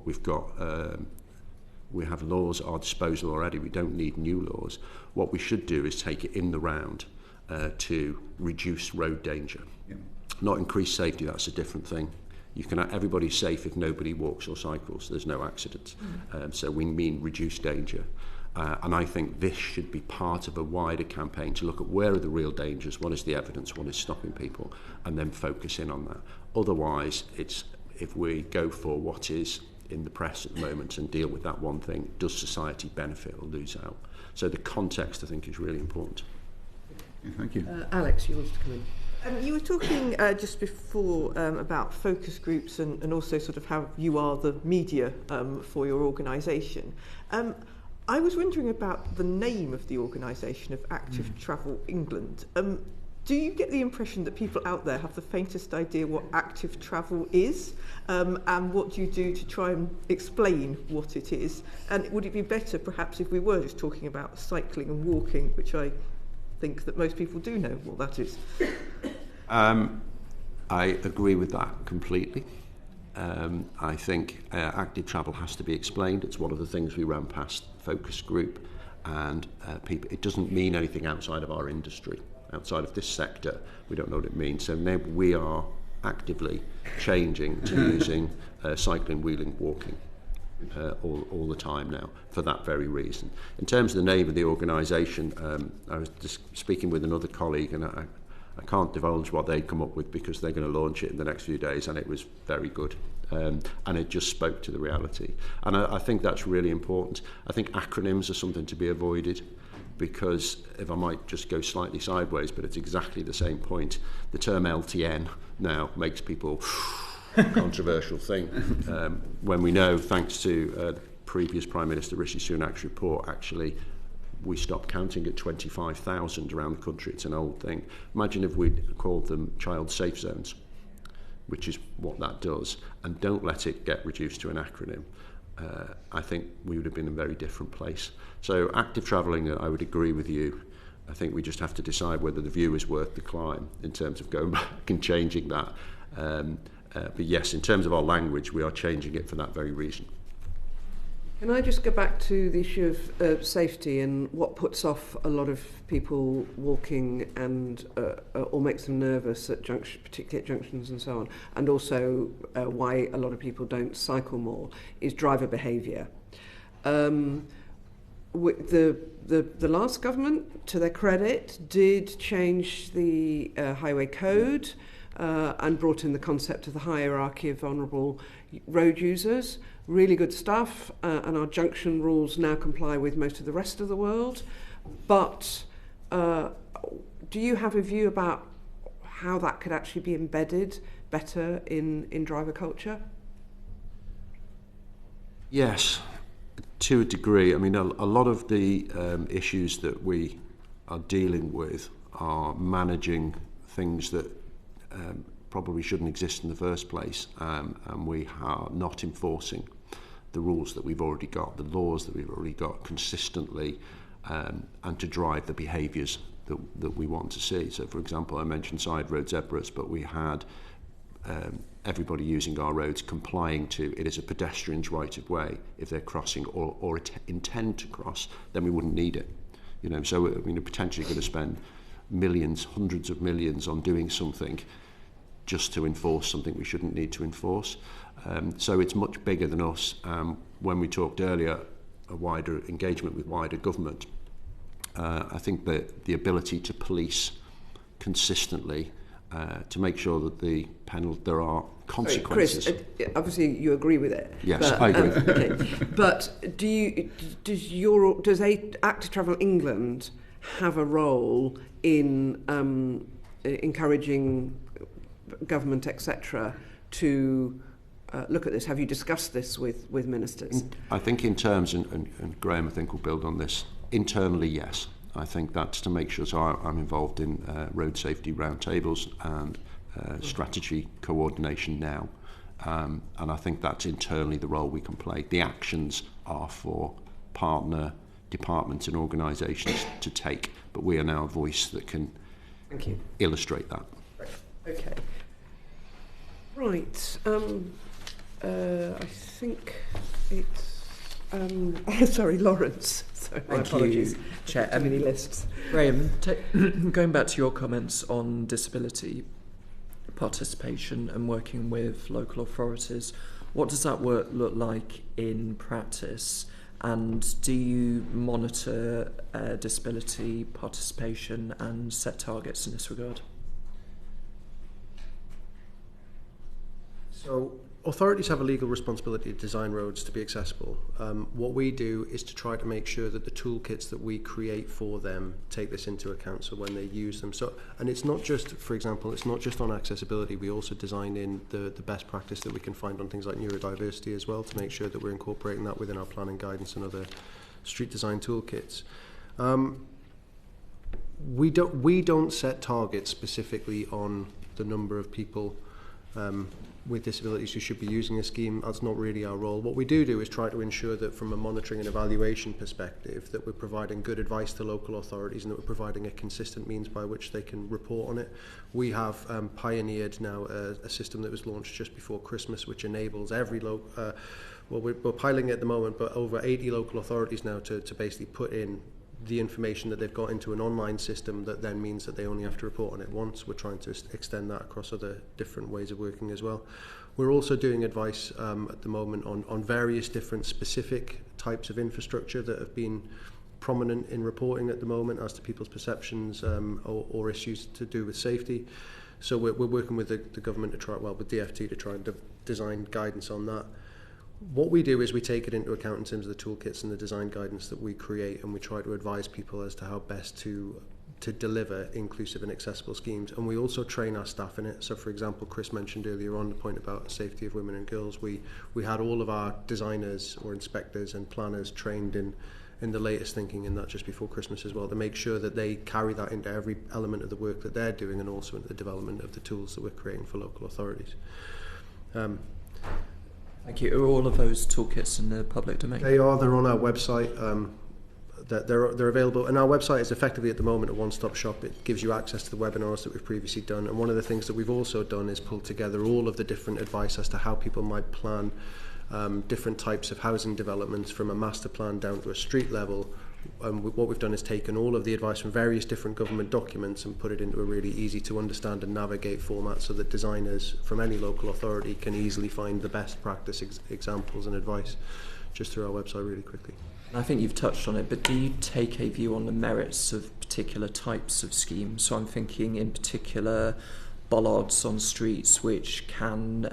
We have laws at our disposal already. We don't need new laws. What we should do is take it in the round to reduce road danger. Yeah. Not increase safety, that's a different thing. Everybody's safe if nobody walks or cycles. There's no accidents. So we mean reduce danger. And I think this should be part of a wider campaign to look at where are the real dangers, what is the evidence, what is stopping people, and then focus in on that. Otherwise, if we go for what is in the press at the moment and deal with that one thing, does society benefit or lose out? So the context, I think, is really important. Yeah, thank you. Alex, you wanted to come in? You were talking just before about focus groups and also sort of how you are the media for your organisation. I was wondering about the name of the organisation of Active Travel England. Do you get the impression that people out there have the faintest idea what active travel is? And what do you do to try and explain what it is? And would it be better perhaps if we were just talking about cycling and walking, which I think that most people do know what that is? I agree with that completely. I think active travel has to be explained. It's one of the things we ran past focus group, and people. It doesn't mean anything outside of our industry, outside of this sector. We don't know what it means. So now we are actively changing to using cycling, wheeling, walking all the time now for that very reason. In terms of the name of the organisation, I was just speaking with another colleague, and I can't divulge what they come up with because they're going to launch it in the next few days, and it was very good. And it just spoke to the reality. And I think that's really important. I think acronyms are something to be avoided, because if I might just go slightly sideways, but it's exactly the same point, the term LTN now makes people controversial thing. When we know, thanks to the previous Prime Minister Rishi Sunak's report, actually, we stopped counting at 25,000 around the country. It's an old thing. Imagine if we'd called them child safe zones, which is what that does, and don't let it get reduced to an acronym. I think we would have been in a very different place. So active travelling, I would agree with you. I think we just have to decide whether the view is worth the climb in terms of going back and changing that. But yes, in terms of our language, we are changing it for that very reason. Can I just go back to the issue of safety and what puts off a lot of people walking and or makes them nervous at particularly at junctions and so on, and also why a lot of people don't cycle more, is driver behaviour. The last government, to their credit, did change the highway code and brought in the concept of the hierarchy of vulnerable road users. Really good stuff, and our junction rules now comply with most of the rest of the world. But do you have a view about how that could actually be embedded better in driver culture? Yes, to a degree. I mean, a lot of the issues that we are dealing with are managing things that probably shouldn't exist in the first place, and we are not enforcing the rules that we've already got, the laws that we've already got consistently, and to drive the behaviours that we want to see. So, for example, I mentioned side road zebras, but we had everybody using our roads complying to it as a pedestrian's right of way if they're crossing or intend to cross, then we wouldn't need it. You know, so we're potentially going to spend millions, hundreds of millions on doing something just to enforce something we shouldn't need to enforce. So it's much bigger than us. When we talked earlier, a wider engagement with wider government, I think that the ability to police consistently to make sure that there are consequences. Sorry, Chris, obviously you agree with it. Yes, but, I agree. Okay. But does Active Travel England have a role in encouraging government, etc., to look at this? Have you discussed this with ministers? I think in terms, and Graham I think will build on this, internally yes. I think that's to make sure, so I'm involved in road safety roundtables and strategy coordination now. And I think that's internally the role we can play. The actions are for partner departments and organisations to take, but we are now a voice that can illustrate that. Okay. Right. I think it's... sorry, Lawrence. Sorry, my apologies. You, Chair. Too many lists. Graham, going back to your comments on disability participation and working with local authorities, what does that work look like in practice? And do you monitor disability participation and set targets in this regard? So authorities have a legal responsibility to design roads to be accessible. What we do is to try to make sure that the toolkits that we create for them take this into account, so when they use them. So, and it's not just, for example, it's not just on accessibility. We also design in the best practice that we can find on things like neurodiversity as well, to make sure that we're incorporating that within our planning guidance and other street design toolkits. We don't set targets specifically on the number of people with disabilities who should be using a scheme. That's not really our role. What we do is try to ensure that from a monitoring and evaluation perspective that we're providing good advice to local authorities and that we're providing a consistent means by which they can report on it. We have pioneered now a system that was launched just before Christmas, which enables every local, well, we're piloting it at the moment, but over 80 local authorities now to basically put in the information that they've got into an online system that then means that they only have to report on it once. We're trying to extend that across other different ways of working as well. We're also doing advice at the moment on various different specific types of infrastructure that have been prominent in reporting at the moment as to people's perceptions or issues to do with safety. So we're working with the government to try, well, with DFT to try and design guidance on that. What we do is we take it into account in terms of the toolkits and the design guidance that we create, and we try to advise people as to how best to deliver inclusive and accessible schemes. And we also train our staff in it. So, for example, Chris mentioned earlier on the point about safety of women and girls. We had all of our designers or inspectors and planners trained in the latest thinking in that just before Christmas as well, to make sure that they carry that into every element of the work that they're doing and also into the development of the tools that we're creating for local authorities. Thank you. Are all of those toolkits in the public domain? They're on our website. They're available, and our website is effectively at the moment a one-stop shop. It gives you access to the webinars that we've previously done, and one of the things that we've also done is pull together all of the different advice as to how people might plan different types of housing developments from a master plan down to a street level. What we've done is taken all of the advice from various different government documents and put it into a really easy to understand and navigate format so that designers from any local authority can easily find the best practice examples and advice just through our website really quickly. I think you've touched on it, but do you take a view on the merits of particular types of schemes? So I'm thinking in particular bollards on streets which can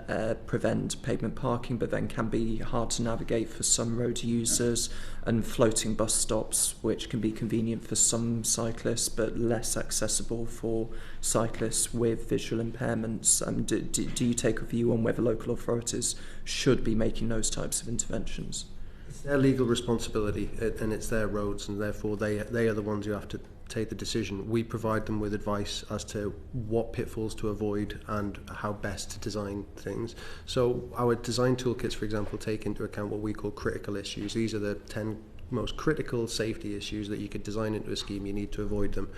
prevent pavement parking but then can be hard to navigate for some road users, and floating bus stops which can be convenient for some cyclists but less accessible for cyclists with visual impairments. Do you take a view on whether local authorities should be making those types of interventions? It's their legal responsibility and it's their roads, and therefore they are the ones who have to take the decision. We provide them with advice as to what pitfalls to avoid and how best to design things. So our design toolkits, for example, take into account what we call critical issues. These are the 10 most critical safety issues that you could design into a scheme. You need to avoid them.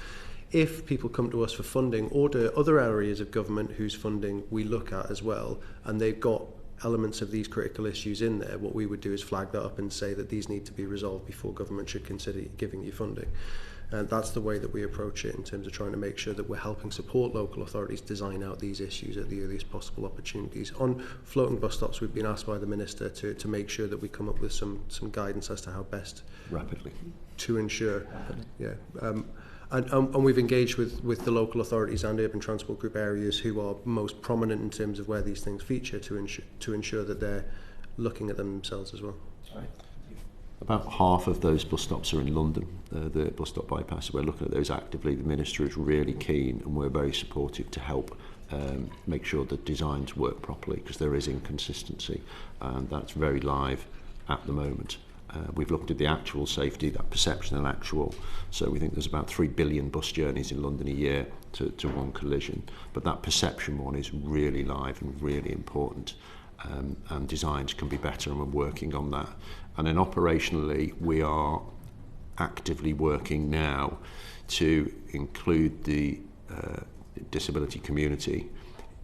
if people come to us for funding, or to other areas of government whose funding we look at as well, and they've got elements of these critical issues in there, what we would do is flag that up and say that these need to be resolved before government should consider giving you funding. And that's the way that we approach it in terms of trying to make sure that we're helping support local authorities design out these issues at the earliest possible opportunities. On floating bus stops, we've been asked by the Minister to make sure that we come up with some guidance as to how best rapidly to ensure. And we've engaged with the local authorities and urban transport group areas who are most prominent in terms of where these things feature to ensure that they're looking at them themselves as well. Sorry. About half of those bus stops are in London, the bus stop bypass. We're looking at those actively. The Minister is really keen, and we're very supportive to help make sure that designs work properly, because there is inconsistency, and that's very live at the moment. We've looked at the actual safety, that perception and actual. So we think there's about 3 billion bus journeys in London a year to one collision. But that perception one is really live and really important. And designs can be better, and we're working on that. And then operationally, we are actively working now to include the disability community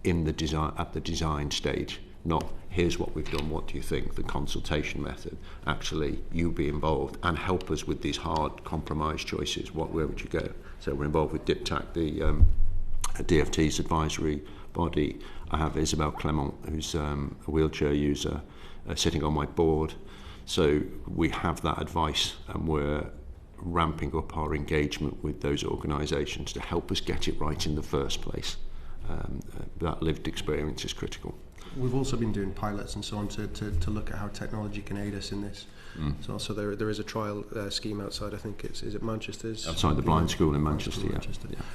in the design, at the design stage. Not, here's what we've done, what do you think, the consultation method. Actually, you be involved and help us with these hard compromise choices. Where would you go? So we're involved with DIPTAC, the DFT's advisory body. I have Isabel Clement, who's a wheelchair user, sitting on my board. So we have that advice, and we're ramping up our engagement with those organisations to help us get it right in the first place. That lived experience is critical. We've also been doing pilots and so on to look at how technology can aid us in this. So there is a trial scheme outside, I think is it Manchester's? Outside the blind school in Manchester, yeah.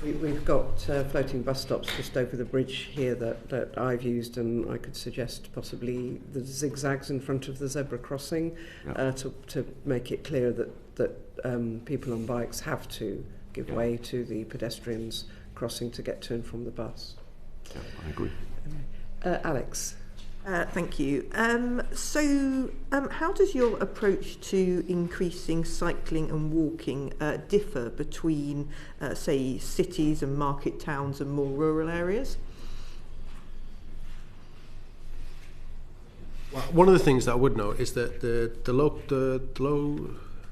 We've got floating bus stops just over the bridge here that I've used, and I could suggest possibly the zigzags in front of the zebra crossing to make it clear that people on bikes have to give way to the pedestrians crossing to get to and from the bus. Yeah, I agree. Alex. Thank you. So how does your approach to increasing cycling and walking differ between, say, cities and market towns and more rural areas? Well, one of the things that I would note is that the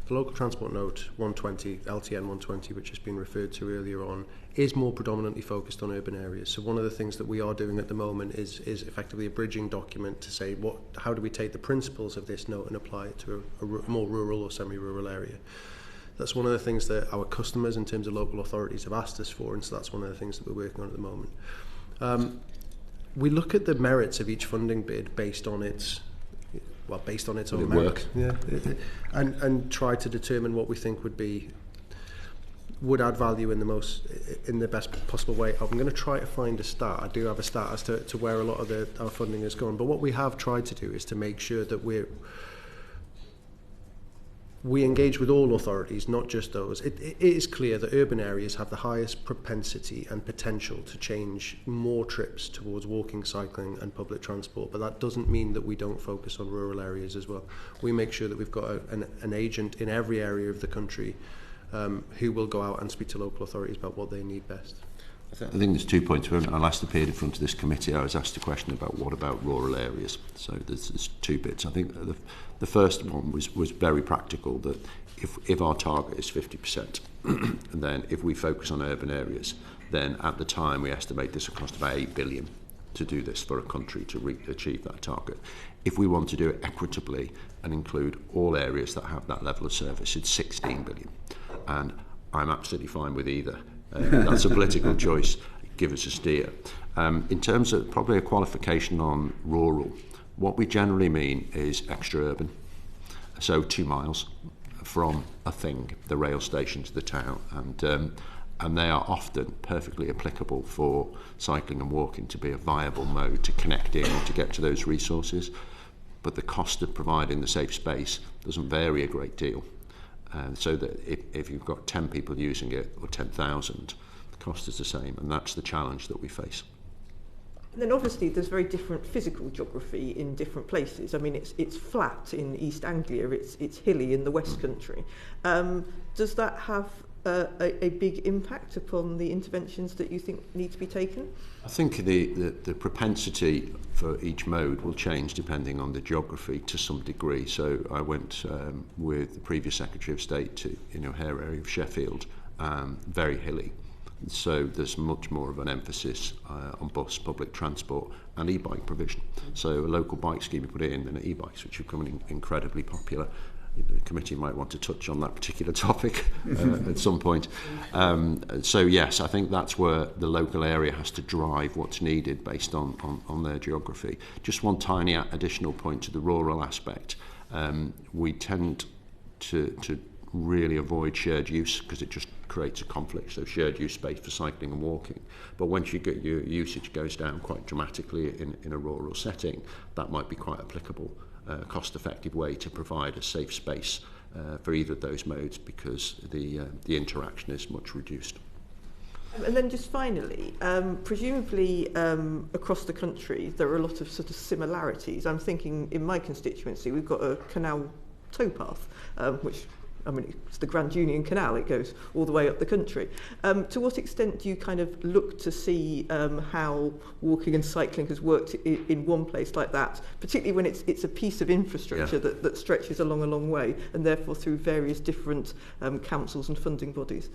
local transport node 120, LTN 120, which has been referred to earlier on, is more predominantly focused on urban areas. So one of the things that we are doing at the moment is effectively a bridging document to say how do we take the principles of this note and apply it to a more rural or semi-rural area. That's one of the things that our customers in terms of local authorities have asked us for, and so that's one of the things that we're working on at the moment. We look at the merits of each funding bid based on its own merit. Yeah, and try to determine what we think would add value in the best possible way. I'm going to try to find a stat. I do have a stat as to where a lot of our funding has gone. But what we have tried to do is to make sure that we engage with all authorities, not just those. It is clear that urban areas have the highest propensity and potential to change more trips towards walking, cycling and public transport, but that doesn't mean that we don't focus on rural areas as well. We make sure that we've got an agent in every area of the country who will go out and speak to local authorities about what they need best. I think there's 2 points. When I last appeared in front of this committee, I was asked a question about what about rural areas. So there's 2 bits. I think the first one was very practical, that if our target is 50%, and then if we focus on urban areas, then at the time we estimate this will cost about 8 billion to do this for a country to achieve that target. If we want to do it equitably and include all areas that have that level of service, it's 16 billion. And I'm absolutely fine with either. That's a political choice. Give us a steer. In terms of probably a qualification on rural, what we generally mean is extra urban. So 2 miles from a thing, the rail station to the town, and they are often perfectly applicable for cycling and walking to be a viable mode to connect in and to get to those resources. But the cost of providing the safe space doesn't vary a great deal. So that if you've got 10 people using it or 10,000, the cost is the same, and that's the challenge that we face. And then obviously there's very different physical geography in different places. I mean, it's flat in East Anglia, it's hilly in the West Country. Does that have a big impact upon the interventions that you think need to be taken? I think the propensity for each mode will change depending on the geography to some degree. So I went with the previous Secretary of State to her area of Sheffield, very hilly. So there's much more of an emphasis on bus, public transport and e-bike provision. So a local bike scheme we put in and e-bikes, which are becoming incredibly popular. The committee might want to touch on that particular topic at some point. So yes, I think that's where the local area has to drive what's needed based on their geography. Just one tiny additional point to the rural aspect. We tend to really avoid shared use because it just creates a conflict. So shared use space for cycling and walking. But once you get your usage goes down quite dramatically in a rural setting, that might be quite applicable. Cost-effective way to provide a safe space for either of those modes because the interaction is much reduced. And then just finally, presumably across the country there are a lot of sort of similarities. I'm thinking in my constituency we've got a canal towpath, which it's the Grand Union Canal, it goes all the way up the country. To what extent do you kind of look to see how walking and cycling has worked in one place like that, particularly when it's a piece of infrastructure that stretches along a long way, and therefore through various different councils and funding bodies?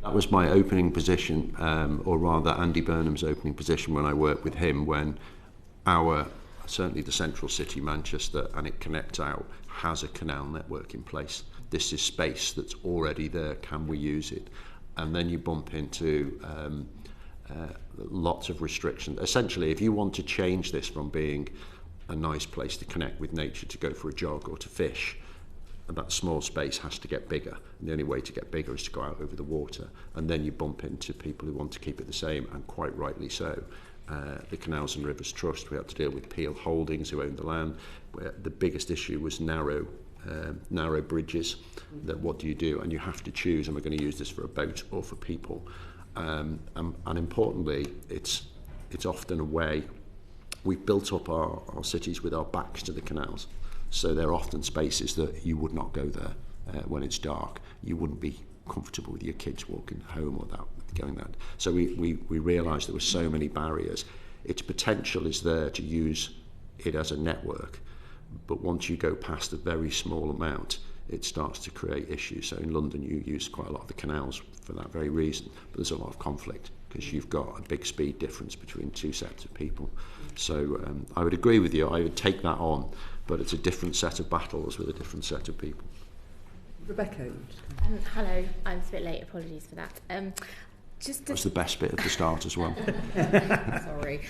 That was my opening position, or rather Andy Burnham's opening position when I worked with him, when certainly the central city, Manchester, and it connects out, has a canal network in place. This is space that's already there. Can we use it? And then you bump into lots of restrictions. Essentially, if you want to change this from being a nice place to connect with nature, to go for a jog or to fish, that small space has to get bigger. And the only way to get bigger is to go out over the water. And then you bump into people who want to keep it the same, and quite rightly so. The Canals and Rivers Trust, we had to deal with Peel Holdings, who owned the land, where the biggest issue was narrow bridges. That what do you do? And you have to choose, am I going to use this for a boat or for people? And importantly, it's often a way. We've built up our cities with our backs to the canals, so they're often spaces that you would not go there when it's dark. You wouldn't be comfortable with your kids walking home without going that. So we realised there were so many barriers. Its potential is there to use it as a network, but once you go past a very small amount, it starts to create issues. So in London you use quite a lot of the canals for that very reason, but there's a lot of conflict because you've got a big speed difference between two sets of people. So I would agree with you, I would take that on, but it's a different set of battles with a different set of people. Rebecca. Hello, I'm a bit late, apologies for that. That's the best bit at the start as well. Sorry.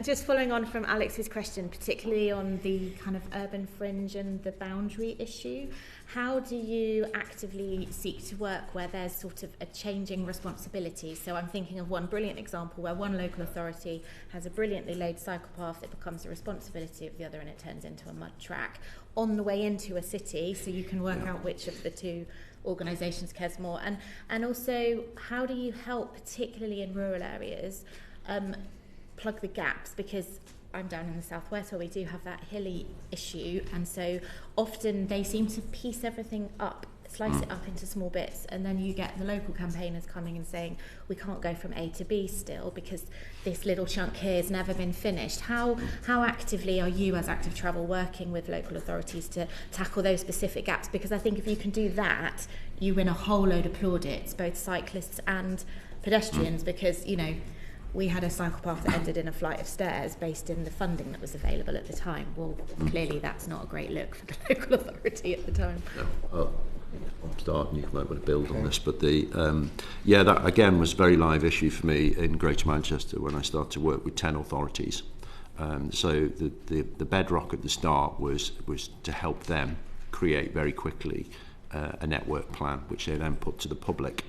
Just following on from Alex's question, particularly on the kind of urban fringe and the boundary issue, how do you actively seek to work where there's sort of a changing responsibility? So I'm thinking of one brilliant example where one local authority has a brilliantly laid cycle path that becomes the responsibility of the other and it turns into a mud track on the way into a city, so you can work out which of the two organisations cares more, and also how do you help, particularly in rural areas, plug the gaps? Because I'm down in the southwest where we do have that hilly issue, and so often they seem to piece everything up, slice it up into small bits, and then you get the local campaigners coming and saying we can't go from A to B still because this little chunk here has never been finished. How actively are you as Active Travel working with local authorities to tackle those specific gaps? Because I think if you can do that, you win a whole load of plaudits, both cyclists and pedestrians, because we had a cycle path that ended in a flight of stairs based in the funding that was available at the time. Well, clearly that's not a great look for the local authority at the time. No. I'll start and you might want to build on this, but that again was a very live issue for me in Greater Manchester when I started to work with 10 authorities. So the bedrock at the start was to help them create very quickly a network plan, which they then put to the public,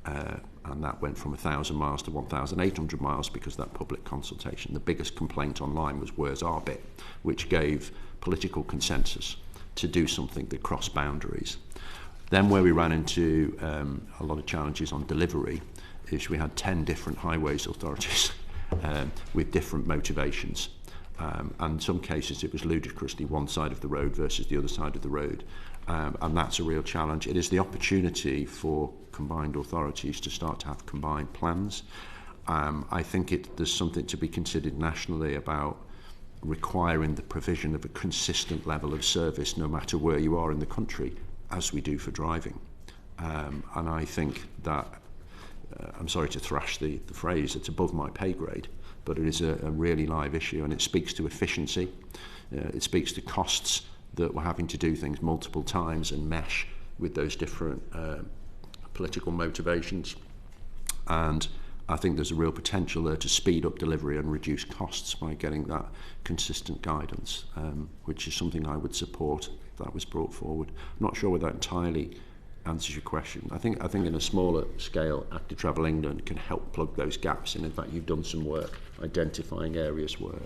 and that went from 1,000 miles to 1,800 miles because of that public consultation. The biggest complaint online was where's our bit, which gave political consensus to do something that crossed boundaries. Then where we ran into a lot of challenges on delivery is we had 10 different highways authorities with different motivations. And in some cases it was ludicrously one side of the road versus the other side of the road. and that's a real challenge. It is the opportunity for combined authorities to start to have combined plans. I think there's something to be considered nationally about requiring the provision of a consistent level of service no matter where you are in the country, as we do for driving. And I think that, I'm sorry to thrash the phrase, it's above my pay grade, but it is a really live issue, and it speaks to efficiency. It speaks to costs that we're having to do things multiple times and mesh with those different political motivations. And I think there's a real potential there to speed up delivery and reduce costs by getting that consistent guidance, which is something I would support if that was brought forward. I'm not sure whether that entirely answers your question. I think in a smaller scale, Active Travel England can help plug those gaps in. In fact, you've done some work identifying areas where.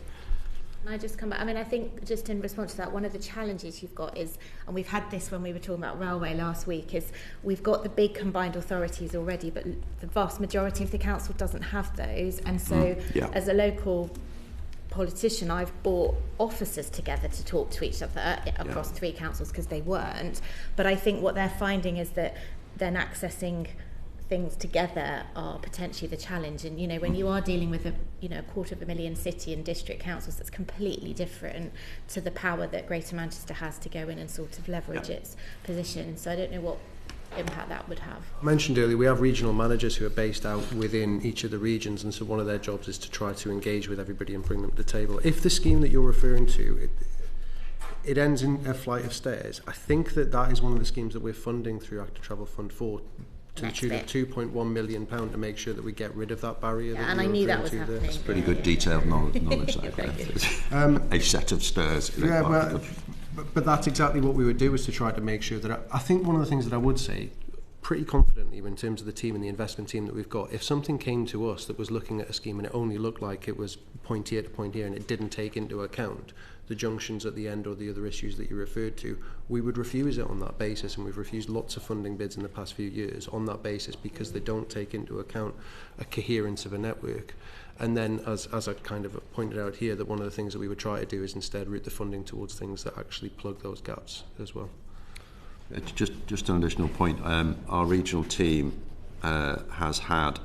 Can I just come back? I mean, I think just in response to that, one of the challenges you've got is, and we've had this when we were talking about railway last week, is we've got the big combined authorities already, but the vast majority of the council doesn't have those. And so as a local politician, I've brought officers together to talk to each other across 3 councils because they weren't. But I think what they're finding is that then accessing things together are potentially the challenge. And when you are dealing with a 250,000 city and district councils, that's completely different to the power that Greater Manchester has to go in and sort of leverage its position. So I don't know what impact that would have. I mentioned earlier, we have regional managers who are based out within each of the regions, and so one of their jobs is to try to engage with everybody and bring them to the table. If the scheme that you're referring to, it ends in a flight of stairs, I think that is one of the schemes that we're funding through Active Travel Fund 4 to the tune of £2.1 million to make sure that we get rid of that barrier. And I knew that was happening. That's pretty good detailed knowledge there. A set of stairs. But that's exactly what we would do, is to try to make sure that I think one of the things that I would say pretty confidently in terms of the team and the investment team that we've got, if something came to us that was looking at a scheme and it only looked like it was point here to point here and it didn't take into account the junctions at the end or the other issues that you referred to, we would refuse it on that basis. And we've refused lots of funding bids in the past few years on that basis because they don't take into account a coherence of a network. And then, as I kind of pointed out here, that one of the things that we would try to do is instead route the funding towards things that actually plug those gaps as well. Just an additional point, our regional team has had,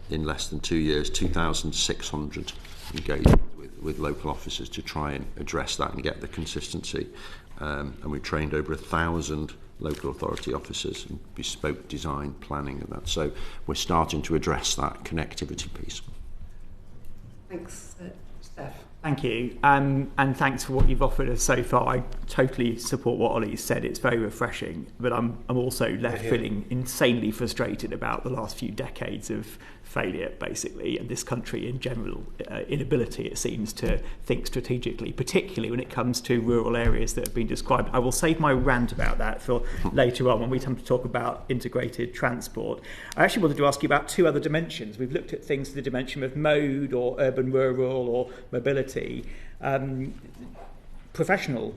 in less than 2 years, 2,600 engagements with local officers to try and address that and get the consistency. And we've trained over 1,000 local authority officers in bespoke design, planning and that. So we're starting to address that connectivity piece. Thanks, Steph. Thank you, and thanks for what you've offered us so far. I totally support what Ollie said. It's very refreshing, but I'm also left feeling insanely frustrated about the last few decades of failure, basically, and this country in general inability, it seems, to think strategically, particularly when it comes to rural areas that have been described. I will save my rant about that for later on when we come to talk about integrated transport. I actually wanted to ask you about 2 other dimensions. We've looked at things to the dimension of mode or urban-rural or mobility. Professional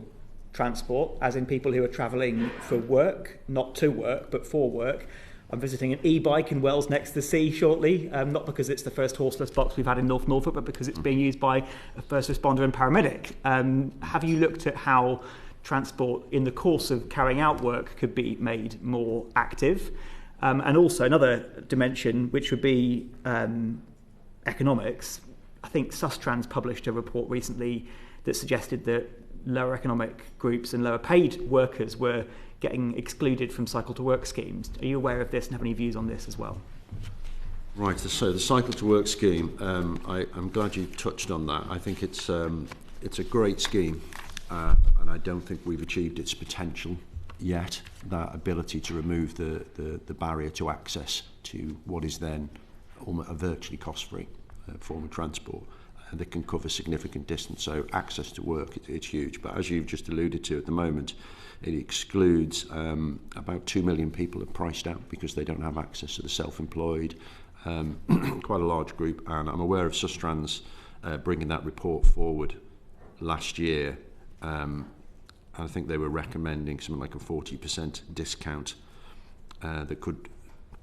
transport, as in people who are travelling for work, not to work, but for work. I'm visiting an e-bike in Wells next to the sea shortly, not because it's the first horseless box we've had in North Norfolk, but because it's being used by a first responder and paramedic. Have you looked at how transport in the course of carrying out work could be made more active? And also another dimension, which would be economics. I think Sustrans published a report recently that suggested that lower economic groups and lower paid workers were getting excluded from cycle to work schemes. Are you aware of this and have any views on this as well? Right, so the cycle to work scheme, I'm glad you touched on that. I think it's a great scheme, and I don't think we've achieved its potential yet, that ability to remove the barrier to access to what is then almost a virtually cost-free form of transport that can cover significant distance. So access to work, it's huge. But as you've just alluded to at the moment, it excludes about 2 million people are priced out because they don't have access to the self-employed, quite a large group. And I'm aware of Sustrans bringing that report forward last year. I think they were recommending something like a 40% discount that could,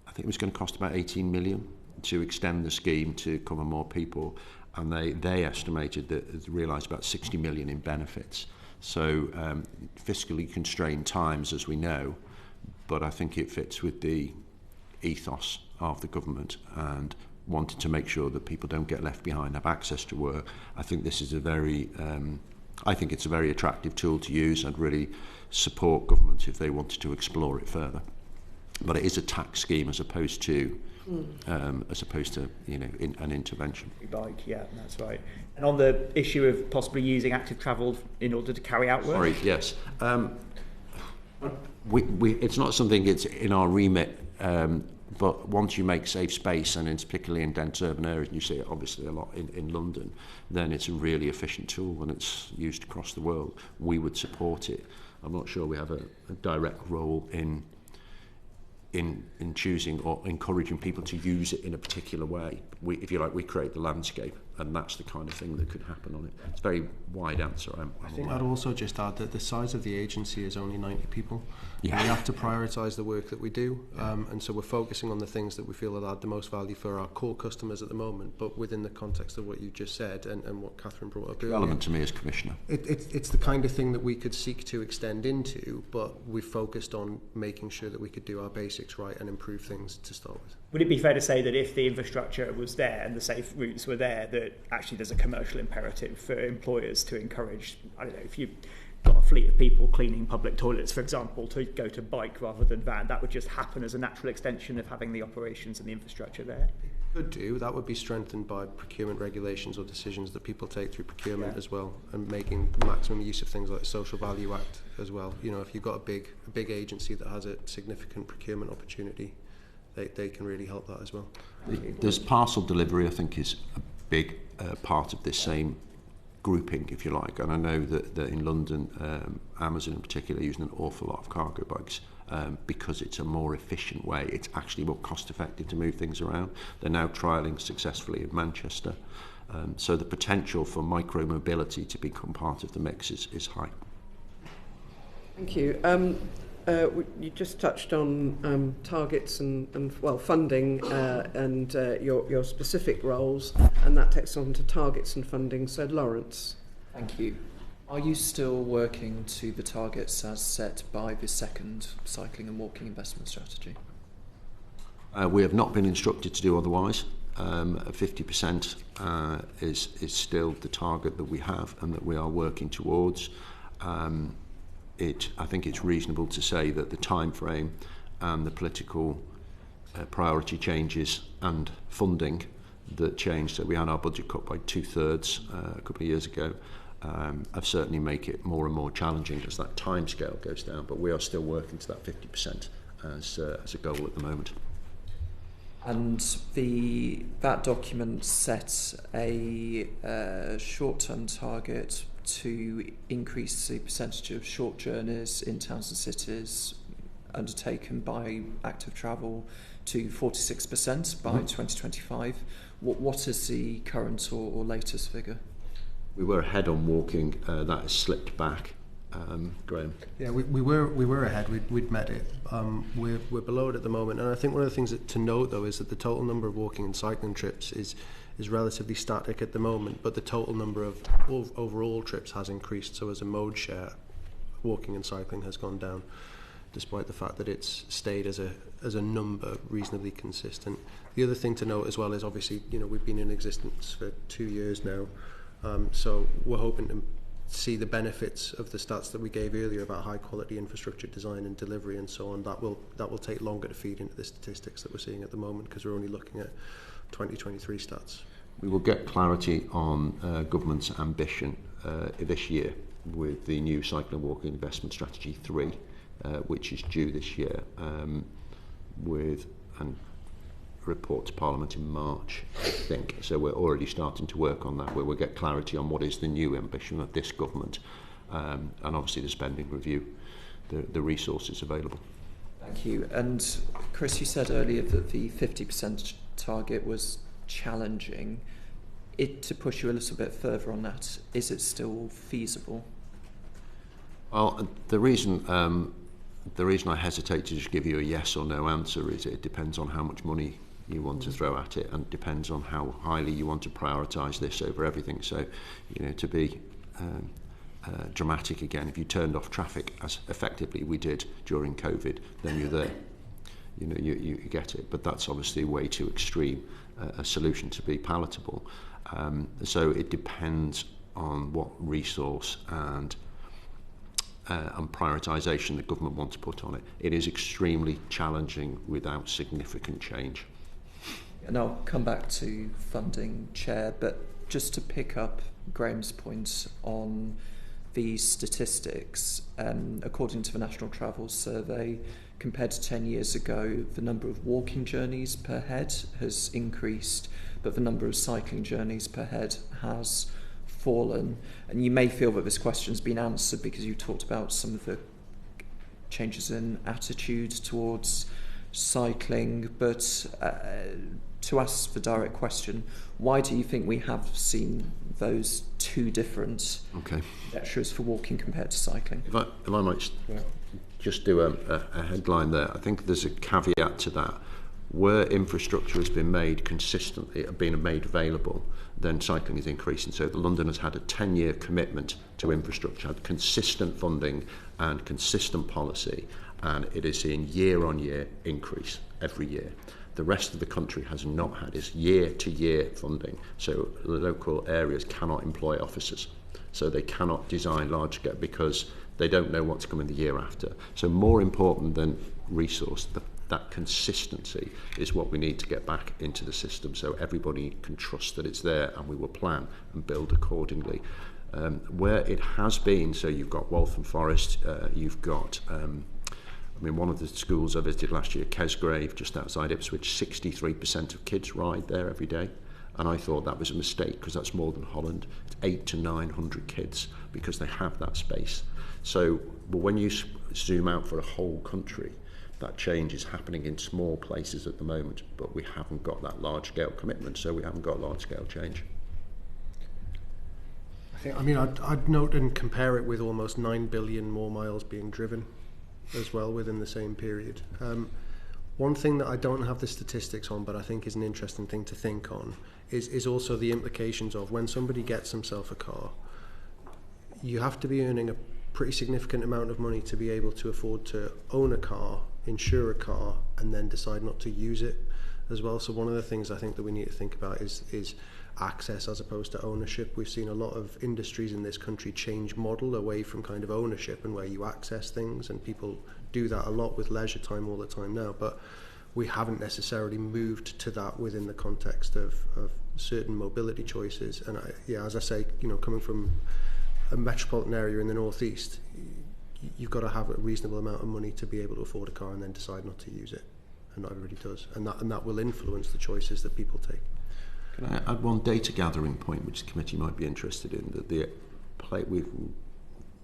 I think it was going to cost about 18 million to extend the scheme to cover more people. And they estimated that it realised about 60 million in benefits. So fiscally constrained times, as we know, but I think it fits with the ethos of the government and wanting to make sure that people don't get left behind, have access to work. I think this is a very, I think it's a very attractive tool to use and really support government if they wanted to explore it further. But it is a tax scheme as opposed to an intervention. Bike, yeah, that's right. And on the issue of possibly using active travel in order to carry out work. Sorry, yes. It's not something it's in our remit, but once you make safe space, and it's particularly in dense urban areas, and you see it obviously a lot in London, then it's a really efficient tool and it's used across the world. We would support it. I'm not sure we have a direct role in choosing or encouraging people to use it in a particular way. If you like, we create the landscape, and that's the kind of thing that could happen on it. It's a very wide answer. I think I'd also just add that the size of the agency is only 90 people. Yeah. And we have to prioritise the work that we do, and so we're focusing on the things that we feel that add the most value for our core customers at the moment, but within the context of what you just said and what Catherine brought up earlier. Relevant to me as Commissioner. It's the kind of thing that we could seek to extend into, but we focused on making sure that we could do our basics right and improve things to start with. Would it be fair to say that if the infrastructure was there and the safe routes were there, that actually there's a commercial imperative for employers to encourage, I don't know, if you've got a fleet of people cleaning public toilets, for example, to go to bike rather than van, that would just happen as a natural extension of having the operations and the infrastructure there? Could do. That would be strengthened by procurement regulations or decisions that people take through procurement as well, and making maximum use of things like the Social Value Act as well. You know, if you've got a big agency that has a significant procurement opportunity, they can really help that as well. There's parcel delivery, I think, is a big part of this same grouping, if you like, and I know that in London, Amazon in particular, are using an awful lot of cargo bikes because it's a more efficient way. It's actually more cost effective to move things around. They're now trialling successfully in Manchester, so the potential for micro mobility to become part of the mix is high. Thank you. You just touched on targets and funding and your specific roles, and that takes on to targets and funding. So, Lawrence. Thank you. Are you still working to the targets as set by the second cycling and walking investment strategy? We have not been instructed to do otherwise. 50% is still the target that we have and that we are working towards. I think it's reasonable to say that the time frame and the political priority changes and funding that changed, so we had our budget cut by 2/3 a couple of years ago, have certainly make it more and more challenging as that time scale goes down, but we are still working to that 50% as a goal at the moment. And that document sets a short-term target to increase the percentage of short journeys in towns and cities undertaken by active travel to 46% by 2025. What is the current or latest figure? We were ahead on walking. That has slipped back. Graham. Yeah, we were ahead. We'd met it. We're below it at the moment, and I think one of the things to note though is that the total number of walking and cycling trips is relatively static at the moment, but the total number of overall trips has increased. So as a mode share, walking and cycling has gone down, despite the fact that it's stayed as a number reasonably consistent. The other thing to note as well is obviously, you know, we've been in existence for 2 years now, so we're hoping to see the benefits of the stats that we gave earlier about high quality infrastructure design and delivery and so on. That will take longer to feed into the statistics that we're seeing at the moment, because we're only looking at 2023 stats. We will get clarity on government's ambition this year with the new Cycle and Walking Investment Strategy 3, which is due this year, with a report to Parliament in March, I think. So we're already starting to work on that, where we'll get clarity on what is the new ambition of this government, and obviously the spending review, the resources available. Thank you. And Chris, you said earlier that the 50% target was challenging. To push you a little bit further on that, is it still feasible? Well, the reason I hesitate to just give you a yes or no answer is it depends on how much money you want to throw at it, and depends on how highly you want to prioritise this over everything. So, you know, to be dramatic again. If you turned off traffic as effectively we did during COVID, then you're there. You know, you get it. But that's obviously way too extreme a solution to be palatable. So it depends on what resource and prioritisation the government want to put on it. It is extremely challenging without significant change. And I'll come back to funding, Chair, but just to pick up Graham's point on these statistics, according to the National Travel Survey, compared to 10 years ago, the number of walking journeys per head has increased, but the number of cycling journeys per head has fallen. And you may feel that this question's been answered because you talked about some of the changes in attitude towards cycling, but to ask the direct question, why do you think we have seen those two different measures for walking compared to cycling? If I might just do a headline there, I think there's a caveat to that. Where infrastructure has been made consistently, been made available, then cycling is increasing. So London has had a 10-year commitment to infrastructure, had consistent funding and consistent policy, and it is seeing year-on-year increase every year. The rest of the country has not had its year-to-year funding, so the local areas cannot employ officers. So they cannot design large-scale because they don't know what's coming the year after. So more important than resource, that consistency is what we need to get back into the system so everybody can trust that it's there and we will plan and build accordingly. Where it has been, so you've got Waltham Forest, you've got, one of the schools I visited last year, Kesgrave, just outside Ipswich, 63% of kids ride there every day. And I thought that was a mistake because that's more than Holland. It's 800 to 900 kids because they have that space. So, but when you zoom out for a whole country, that change is happening in small places at the moment, but we haven't got that large-scale commitment, so we haven't got large-scale change. I'd note and compare it with almost 9 billion more miles being driven as well within the same period. One thing that I don't have the statistics on, but I think is an interesting thing to think on, is also the implications of when somebody gets themselves a car, you have to be earning a pretty significant amount of money to be able to afford to own a car, insure a car, and then decide not to use it as well. So one of the things I think that we need to think about is access as opposed to ownership. We've seen a lot of industries in this country change model away from kind of ownership and where you access things, and people do that a lot with leisure time all the time now, but we haven't necessarily moved to that within the context of certain mobility choices. And as I say, coming from a metropolitan area in the northeast, you've got to have a reasonable amount of money to be able to afford a car and then decide not to use it, and not everybody does, and that will influence the choices that people take. Can I add one data gathering point which the committee might be interested in? That we've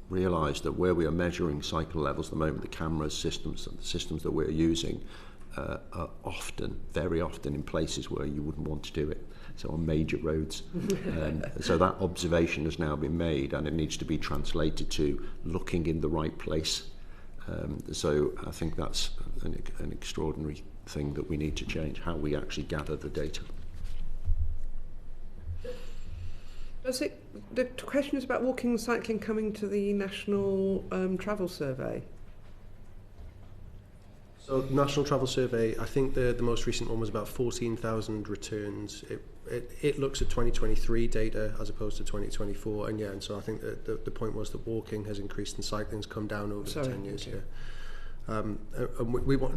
realised that where we are measuring cycle levels at the moment, the cameras, the systems that we're using are very often in places where you wouldn't want to do it. So on major roads. So that observation has now been made, and it needs to be translated to looking in the right place. So I think that's an extraordinary thing that we need to change, how we actually gather the data. The question is about walking and cycling coming to the National Travel Survey. So National Travel Survey, I think the most recent one was about 14,000 returns. It looks at 2023 data as opposed to 2024, and so I think that the point was that walking has increased and cycling has come down over the 10 years. And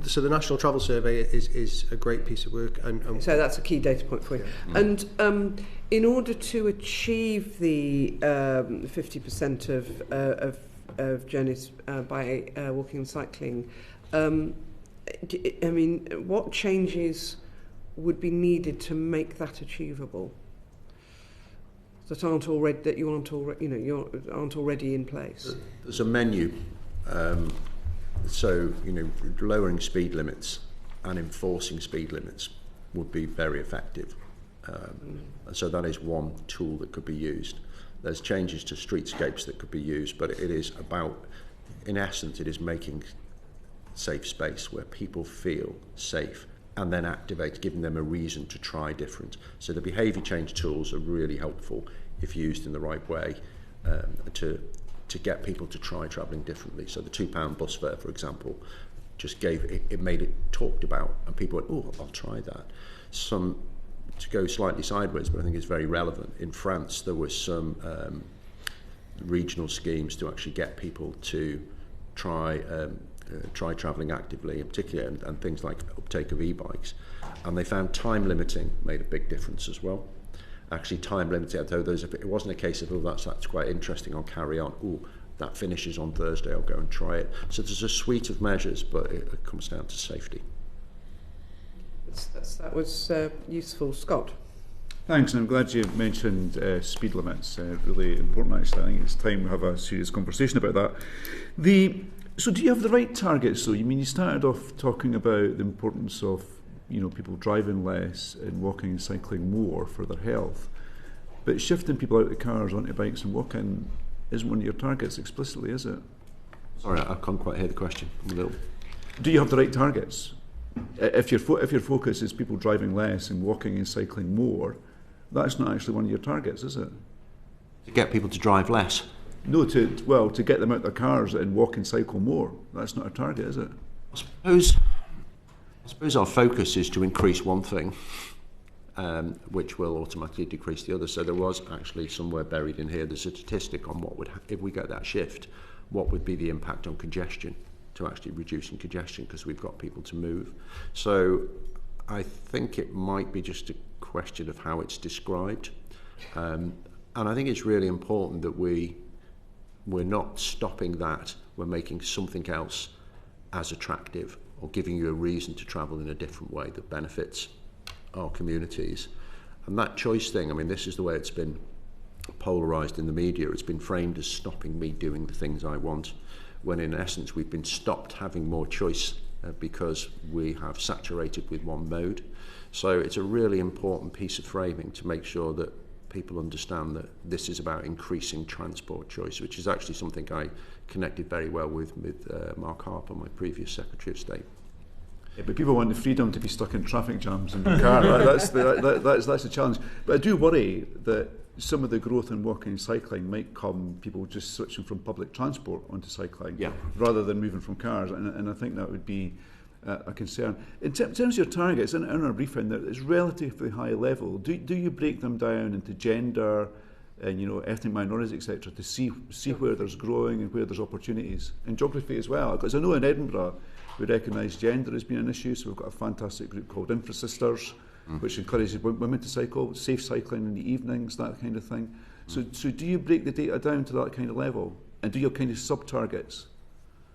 so the National Travel Survey is a great piece of work, and so that's a key data point for you. Yeah. And in order to achieve the 50% of journeys by walking and cycling, what changes would be needed to make that achievable? That aren't already in place. There's a menu. So, lowering speed limits and enforcing speed limits would be very effective. So that is one tool that could be used. There's changes to streetscapes that could be used, but it is about, in essence, it is making safe space where people feel safe and then activate, giving them a reason to try different. So the behaviour change tools are really helpful if used in the right way to to get people to try travelling differently. So the £2 bus fare, for example, just gave it made it talked about, and people went, oh, I'll try that. Some, to go slightly sideways, but I think it's very relevant. In France, there was some regional schemes to actually get people to try travelling actively, and particularly and things like uptake of e-bikes, and they found time limiting made a big difference as well. Actually, time limiting, although it wasn't a case of, oh, that's quite interesting, I'll carry on. Oh, that finishes on Thursday, I'll go and try it. So there's a suite of measures, but it comes down to safety. That was useful. Scott? Thanks, and I'm glad you mentioned speed limits. Really important, actually. I think it's time we have a serious conversation about that. So do you have the right targets, though? You started off talking about the importance of people driving less and walking and cycling more for their health. But shifting people out of cars onto bikes and walking isn't one of your targets explicitly, is it? Sorry, I can't quite hear the question. I'm a little... Do you have the right targets? If your focus is people driving less and walking and cycling more, that's not actually one of your targets, is it? To get people to drive less? No, to get them out of their cars and walk and cycle more. That's not a target, is it? I suppose our focus is to increase one thing, which will automatically decrease the other. So there was actually somewhere buried in here, there's a statistic on what would, if we get that shift, what would be the impact on congestion, to actually reducing congestion, because we've got people to move. So I think it might be just a question of how it's described. And I think it's really important that we're not stopping that, we're making something else as attractive, or giving you a reason to travel in a different way that benefits our communities. And that choice thing, this is the way it's been polarised in the media. It's been framed as stopping me doing the things I want, when in essence we've been stopped having more choice because we have saturated with one mode. So it's a really important piece of framing to make sure that people understand that this is about increasing transport choice, which is actually something I connected very well with Mark Harper, my previous Secretary of State. Yeah, but people want the freedom to be stuck in traffic jams in their car. That's the challenge. But I do worry that some of the growth in walking and cycling might come people just switching from public transport onto cycling, rather than moving from cars, and I think that would be a concern. In terms of your targets, in our briefing, that it's relatively high level. Do you break them down into gender and ethnic minorities, etc., to see where there's growing and where there's opportunities, and geography as well? Because I know in Edinburgh we recognise gender as being an issue, so we've got a fantastic group called Infrasisters, which encourages women to cycle, safe cycling in the evenings, that kind of thing. So do you break the data down to that kind of level, and do you have kind of sub-targets?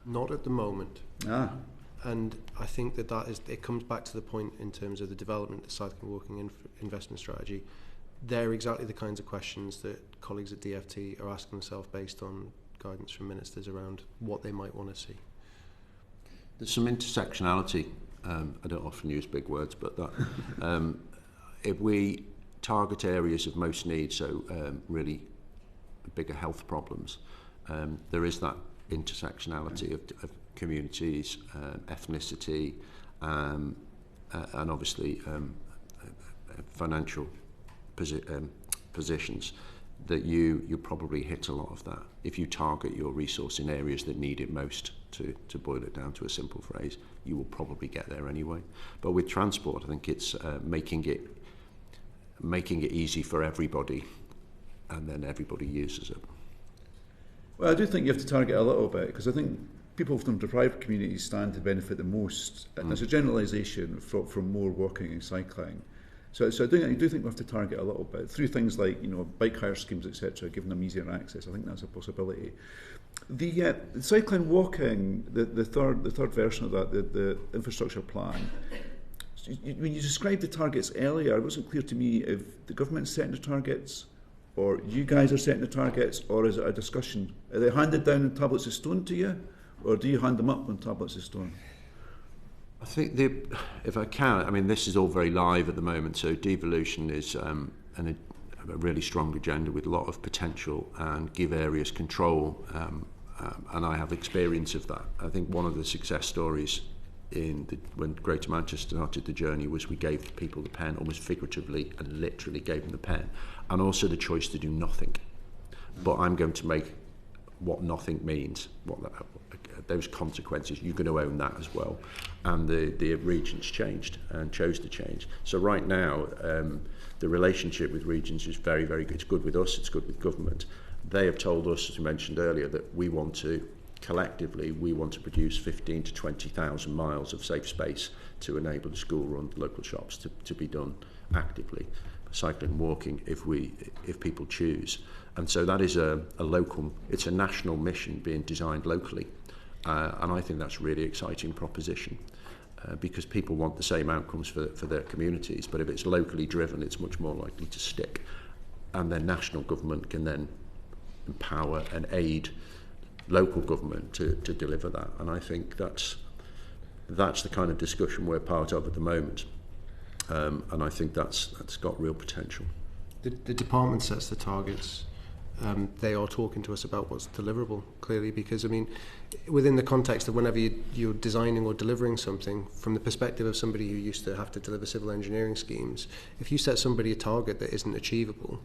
Not at the moment. And I think it comes back to the point in terms of the development of the cycling walking investment strategy. They're exactly the kinds of questions that colleagues at DFT are asking themselves based on guidance from ministers around what they might want to see. There's some intersectionality. I don't often use big words, but that if we target areas of most need, so really bigger health problems, there is that intersectionality of communities, ethnicity, and obviously financial positions, that you probably hit a lot of that if you target your resource in areas that need it most. To boil it down to a simple phrase, you will probably get there anyway. But with transport, I think it's making it easy for everybody, and then everybody uses it. Well, I do think you have to target a little bit, because I think people from deprived communities stand to benefit the most, as a generalisation, from more walking and cycling. So I do think we have to target a little bit through things like bike hire schemes, etc., giving them easier access. I think that's a possibility. The cycling, walking, the third version of that, the infrastructure plan. When you described the targets earlier, it wasn't clear to me if the government's setting the targets, or you guys are setting the targets, or is it a discussion? Are they handed down in tablets of stone to you, or do you hand them up on tablets of stone? I think if I can, this is all very live at the moment, so devolution is a really strong agenda with a lot of potential, and give areas control, and I have experience of that. I think one of the success stories when Greater Manchester started the journey was we gave people the pen, almost figuratively and literally gave them the pen, and also the choice to do nothing. But I'm going to make what nothing means, those consequences, you're going to own that as well. And the regions changed and chose to change. So right now, the relationship with regions is very, very good. It's good with us, it's good with government. They have told us, as we mentioned earlier, that we want to produce 15 to 20,000 miles of safe space to enable the school-run local shops to be done actively, cycling and walking, if people choose. And so that is it's a national mission being designed locally. And I think that's a really exciting proposition because people want the same outcomes for their communities. But if it's locally driven, it's much more likely to stick. And then national government can then empower and aid local government to deliver that. And I think that's the kind of discussion we're part of at the moment. And I think that's got real potential. The department sets the targets. They are talking to us about what's deliverable, clearly, because, I mean, within the context of whenever you're designing or delivering something, from the perspective of somebody who used to have to deliver civil engineering schemes, if you set somebody a target that isn't achievable,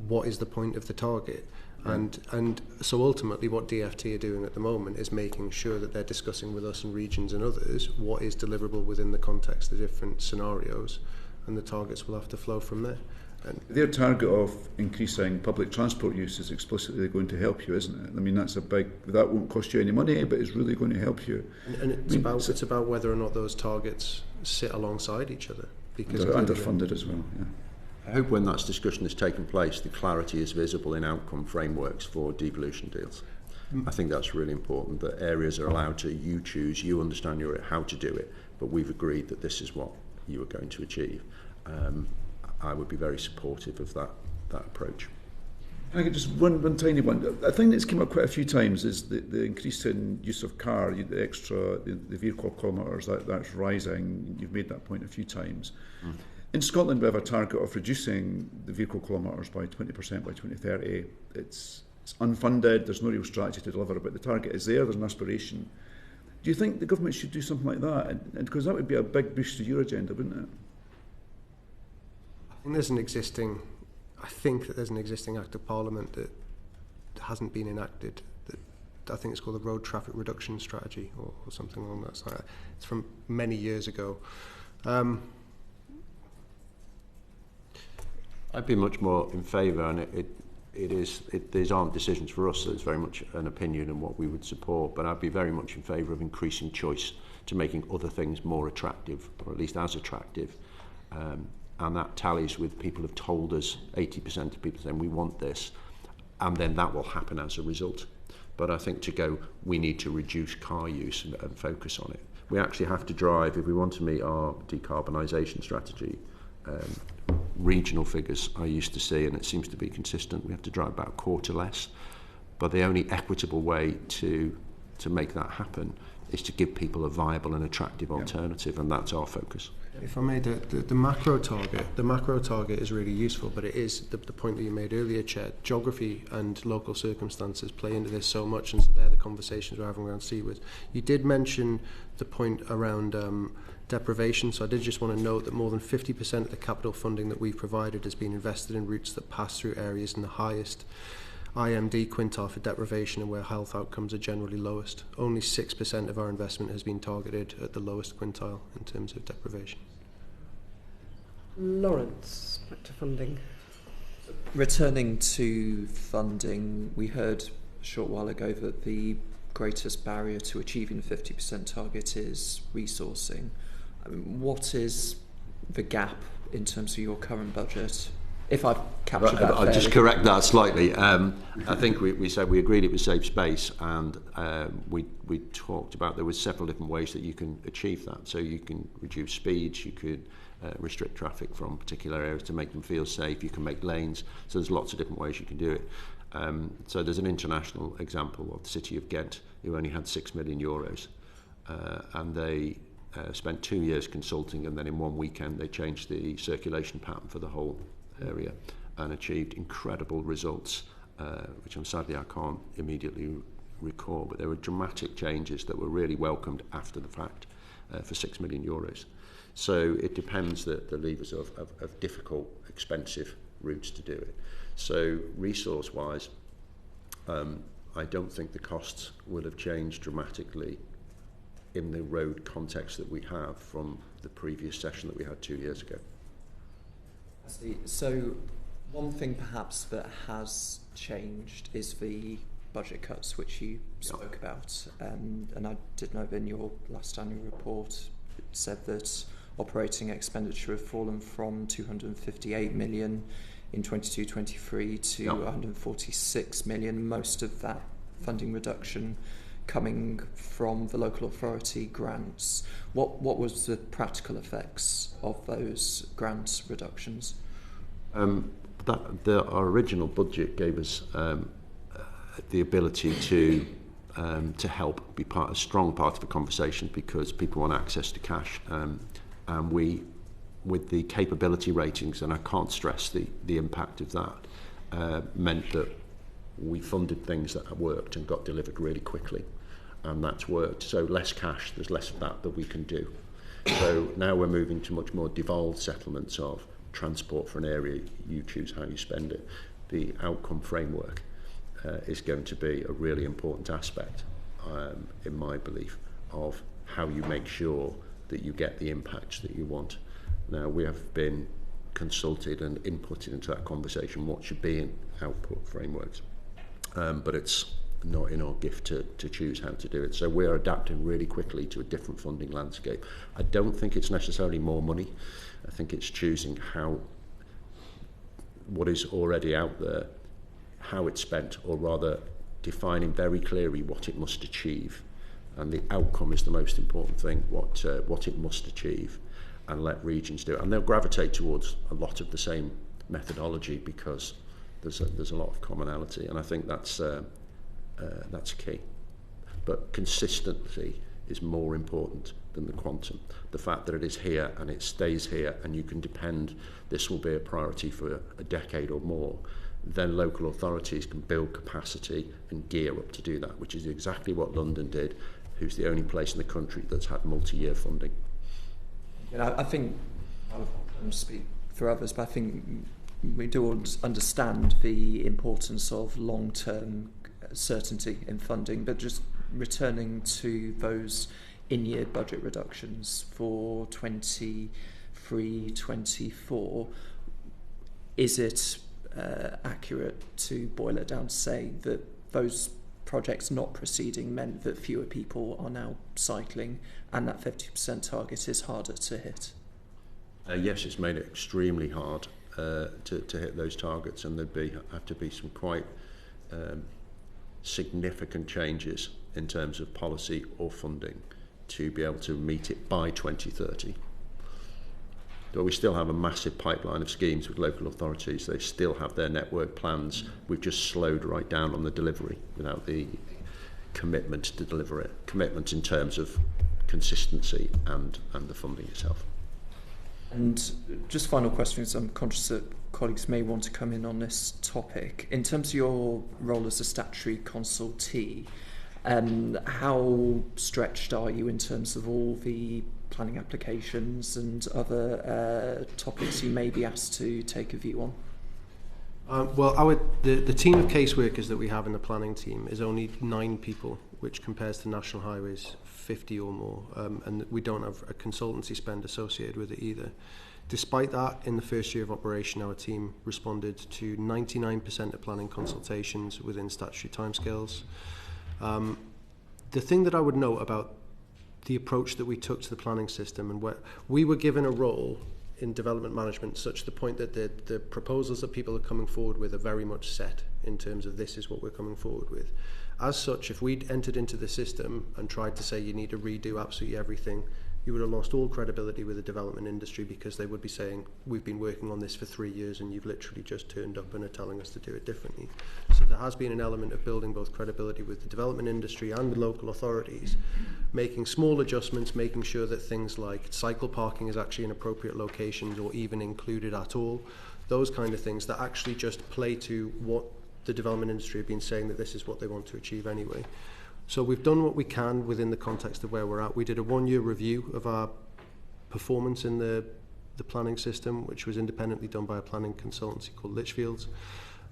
what is the point of the target? And so ultimately what DFT are doing at the moment is making sure that they're discussing with us and regions and others what is deliverable within the context of different scenarios, and the targets will have to flow from there. And their target of increasing public transport use is explicitly going to help you, isn't it? I mean, that won't cost you any money, but it's really going to help you. And it's about whether or not those targets sit alongside each other. Because they're underfunded as well, yeah. I hope when that discussion has taken place, the clarity is visible in outcome frameworks for devolution deals. I think that's really important, that areas are allowed to, you choose, you understand how to do it, but we've agreed that this is what you are going to achieve. I would be very supportive of that approach. I get just one tiny one. A thing that's come up quite a few times is the increase in use of car, the vehicle kilometres, that's rising. You've made that point a few times. In Scotland, we have a target of reducing the vehicle kilometres by 20% by 2030. It's unfunded, there's no real strategy to deliver, but the target is there's an aspiration. Do you think the government should do something like that? And because that would be a big boost to your agenda, wouldn't it? I think that there's an existing Act of Parliament that hasn't been enacted. I think it's called the Road Traffic Reduction Strategy or something along that side. It's from many years ago. I'd be much more in favour, and these aren't decisions for us, so it's very much an opinion and what we would support, but I'd be very much in favour of increasing choice to making other things more attractive, or at least as attractive. And that tallies with people have told us, 80% of people saying we want this, and then that will happen as a result. But I think we need to reduce car use and focus on it. We actually have to drive, if we want to meet our decarbonisation strategy, regional figures I used to see, and it seems to be consistent, we have to drive about a quarter less. But the only equitable way to make that happen is to give people a viable and attractive alternative, and that's our focus. If I may, the macro target is really useful, but it is the point that you made earlier, Chair. Geography and local circumstances play into this so much, and so they're the conversations we're having around seawards. You did mention the point around deprivation, so I did just want to note that more than 50% of the capital funding that we've provided has been invested in routes that pass through areas in the highest IMD quintile for deprivation and where health outcomes are generally lowest. Only 6% of our investment has been targeted at the lowest quintile in terms of deprivation. Lawrence, back to funding. Returning to funding, we heard a short while ago that the greatest barrier to achieving the 50% target is resourcing. I mean, what is the gap in terms of your current budget? If I've captured that I'll just correct that slightly. I think we said we agreed it was safe space, and we talked about there were several different ways that you can achieve that. So you can reduce speeds, you could restrict traffic from particular areas to make them feel safe, you can make lanes, so there's lots of different ways you can do it. So there's an international example of the city of Ghent, who only had €6 million, and they spent 2 years consulting, and then in one weekend they changed the circulation pattern for the whole area and achieved incredible results, which sadly I can't immediately recall, but there were dramatic changes that were really welcomed after the fact for €6 million. So it depends the levers of difficult, expensive routes to do it. So resource-wise, I don't think the costs will have changed dramatically in the road context that we have from the previous session that we had 2 years ago. I see. So one thing perhaps that has changed is the budget cuts which you spoke about, and I did know in your last annual report it said that operating expenditure have fallen from 258 million in 22-23 to 146 million, most of that funding reduction coming from the local authority grants. What was the practical effects of those grant reductions? Our original budget gave us the ability to help be a strong part of the conversation because people want access to cash, and we, with the capability ratings, and I can't stress the impact of that, meant that we funded things that worked and got delivered really quickly, and that's worked. So less cash, there's less of that we can do. So now we're moving to much more devolved settlements of transport for an area, you choose how you spend it. The outcome framework is going to be a really important aspect, in my belief, of how you make sure that you get the impacts that you want. Now, we have been consulted and inputted into that conversation what should be in output frameworks, but it's not in our gift to choose how to do it. So we're adapting really quickly to a different funding landscape. I don't think it's necessarily more money. I think it's choosing how what is already out there, how it's spent, or rather defining very clearly what it must achieve. And the outcome is the most important thing, what it must achieve, and let regions do it. And they'll gravitate towards a lot of the same methodology because there's a lot of commonality, and I think that's key. But consistency is more important than the quantum. The fact that it is here and it stays here and you can depend this will be a priority for a decade or more, then local authorities can build capacity and gear up to do that, which is exactly what London did, who's the only place in the country that's had multi-year funding. I think, I won't speak for others, but I think we do understand the importance of long-term certainty in funding, but just returning to those in-year budget reductions for 23-24, is it accurate to boil it down to say that those projects not proceeding meant that fewer people are now cycling and that 50% target is harder to hit? Yes, it's made it extremely hard to hit those targets, and there'd have to be some quite significant changes in terms of policy or funding to be able to meet it by 2030. But we still have a massive pipeline of schemes with local authorities. They still have their network plans. We've just slowed right down on the delivery without the commitment to deliver it. Commitment in terms of consistency and the funding itself. And just final questions. I'm conscious that colleagues may want to come in on this topic. In terms of your role as a statutory consultee, how stretched are you in terms of all the planning applications and other topics you may be asked to take a view on? Well, the team of caseworkers that we have in the planning team is only 9 people, which compares to National Highways 50 or more, and we don't have a consultancy spend associated with it either. Despite that, in the first year of operation, our team responded to 99% of planning consultations within statutory timescales. The thing that I would note about the approach that we took to the planning system, and where we were given a role in development management such to the point that the proposals that people are coming forward with are very much set in terms of this is what we're coming forward with. As such, if we'd entered into the system and tried to say you need to redo absolutely everything, you would have lost all credibility with the development industry, because they would be saying, we've been working on this for 3 years and you've literally just turned up and are telling us to do it differently. So there has been an element of building both credibility with the development industry and with local authorities, making small adjustments, making sure that things like cycle parking is actually in appropriate locations or even included at all. Those kind of things that actually just play to what the development industry have been saying, that this is what they want to achieve anyway. So we've done what we can within the context of where we're at. We did a 1-year review of our performance in the planning system, which was independently done by a planning consultancy called Litchfields.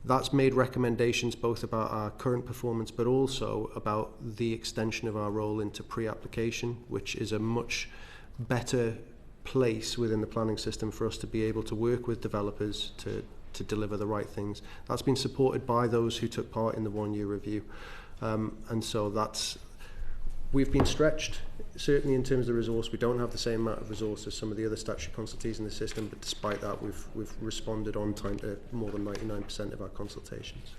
That's made recommendations both about our current performance but also about the extension of our role into pre-application, which is a much better place within the planning system for us to be able to work with developers to deliver the right things. That's been supported by those who took part in the one-year review. And so we've been stretched, certainly in terms of the resource. We don't have the same amount of resource as some of the other statutory consultees in the system, but despite that, we've responded on time to more than 99% of our consultations.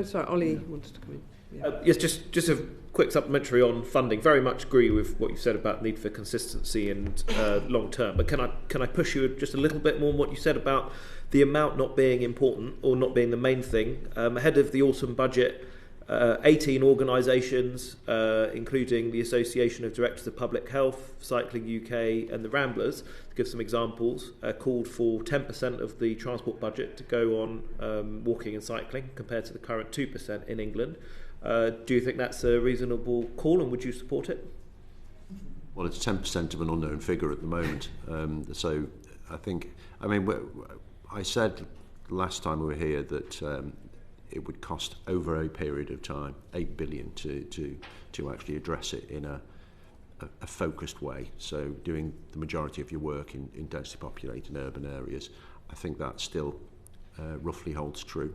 Sorry, Ollie wants to come in. Yeah. Yes, just a quick supplementary on funding. Very much agree with what you said about need for consistency and long term. But can I push you just a little bit more on what you said about the amount not being important or not being the main thing? Ahead of the autumn budget, 18 organisations, including the Association of Directors of Public Health, Cycling UK and the Ramblers, to give some examples, called for 10% of the transport budget to go on walking and cycling compared to the current 2% in England. Do you think that's a reasonable call, and would you support it? Well, it's 10% of an unknown figure at the moment. So I said last time we were here that it would cost over a period of time 8 billion to actually address it in a focused way. So doing the majority of your work in densely populated urban areas, I think that still roughly holds true.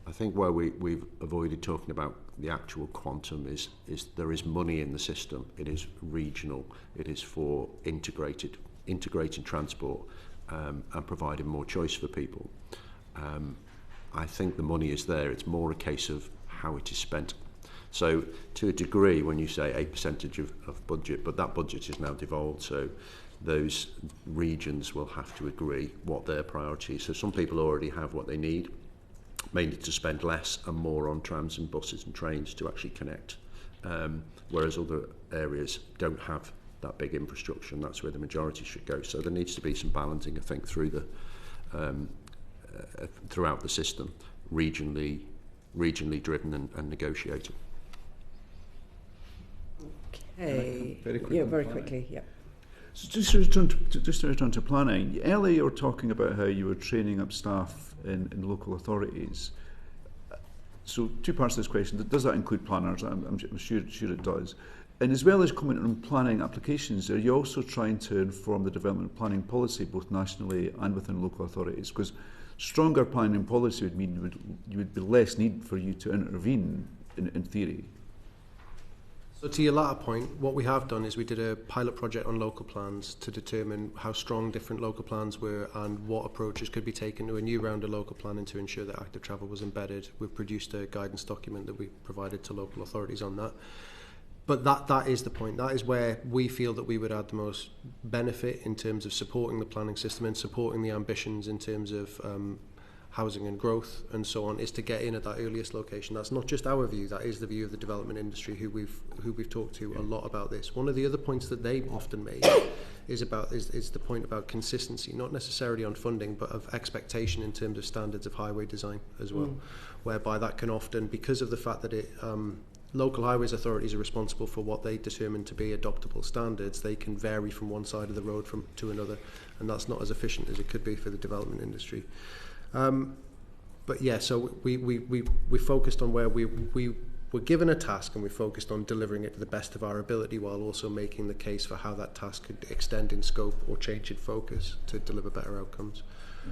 I think where we've avoided talking about the actual quantum is there is money in the system. It is regional. It is for integrated transport and providing more choice for people. I think the money is there. It's more a case of how it is spent. So to a degree, when you say 8% of budget, but that budget is now devolved, so those regions will have to agree what their priority is. So some people already have what they need, mainly to spend less and more on trams and buses and trains to actually connect, whereas other areas don't have that big infrastructure, and that's where the majority should go. So there needs to be some balancing, I think, through throughout the system, regionally driven and negotiated. Okay. Very quickly. Yeah. So just to return to planning, earlier you were talking about how you were training up staff in local authorities. So two parts of this question. Does that include planners? I'm sure it does. And as well as commenting on planning applications, are you also trying to inform the development planning policy both nationally and within local authorities? Because stronger planning policy would mean you would be less need for you to intervene in theory. So to your latter point, what we have done is we did a pilot project on local plans to determine how strong different local plans were and what approaches could be taken to a new round of local planning to ensure that active travel was embedded. We've produced a guidance document that we provided to local authorities on that. But that is the point. That is where we feel that we would add the most benefit in terms of supporting the planning system and supporting the ambitions in terms of housing and growth and so on, is to get in at that earliest location. That's not just our view, that is the view of the development industry who we've talked to a lot about this. One of the other points that they often make is the point about consistency, not necessarily on funding, but of expectation in terms of standards of highway design as well, whereby that can often, because of the fact that local highways authorities are responsible for what they determine to be adoptable standards, they can vary from one side of the road to another, and that's not as efficient as it could be for the development industry. But yeah, so we focused on where we were given a task, and we focused on delivering it to the best of our ability, while also making the case for how that task could extend in scope or change in focus to deliver better outcomes.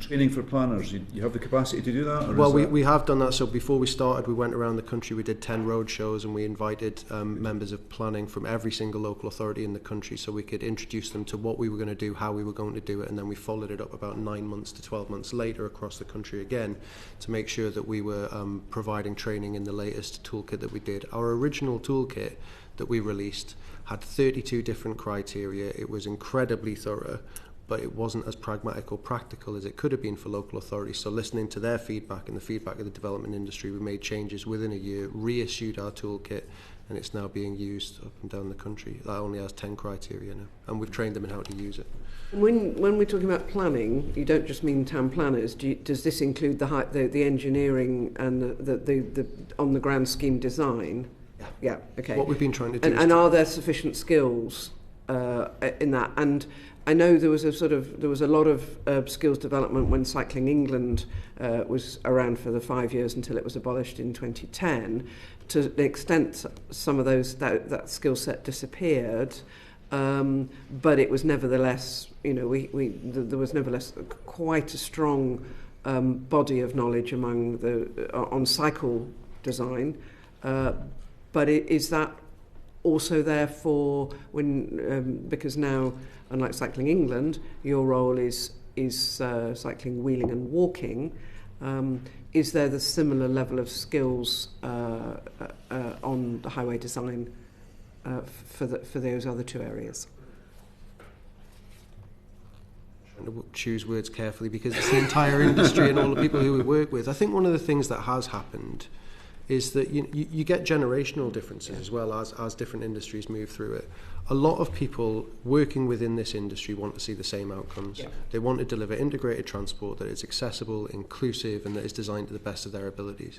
Training for planners, you have the capacity to do that? Or well, we have done that. So before we started, we went around the country, we did 10 road shows, and we invited members of planning from every single local authority in the country so we could introduce them to what we were going to do, how we were going to do it, and then we followed it up about 9 months to 12 months later across the country again to make sure that we were providing training in the latest toolkit that we did. Our original toolkit that we released had 32 different criteria. It was incredibly thorough, but it wasn't as pragmatic or practical as it could have been for local authorities. So listening to their feedback and the feedback of the development industry, we made changes within a year, reissued our toolkit, and it's now being used up and down the country. That only has 10 criteria now, and we've trained them in how to use it. When we're talking about planning, you don't just mean town planners. Does this include the engineering and the on the ground scheme design? Yeah. Okay. What we've been trying to do. And are there sufficient skills in that. And I know there was a lot of skills development when Cycling England was around for the 5 years until it was abolished in 2010. To the extent some of that skill set disappeared, but it was nevertheless, there was nevertheless quite a strong body of knowledge among on cycle design. But is that also there for when because now, unlike Cycling England, your role is cycling, wheeling and walking. Is there the similar level of skills on the highway design for those other two areas? I'm trying to choose words carefully because it's the entire industry and all the people who we work with. I think one of the things that has happened is that you get generational differences as well as different industries move through it. A lot of people working within this industry want to see the same outcomes. Yeah. They want to deliver integrated transport that is accessible, inclusive, and that is designed to the best of their abilities.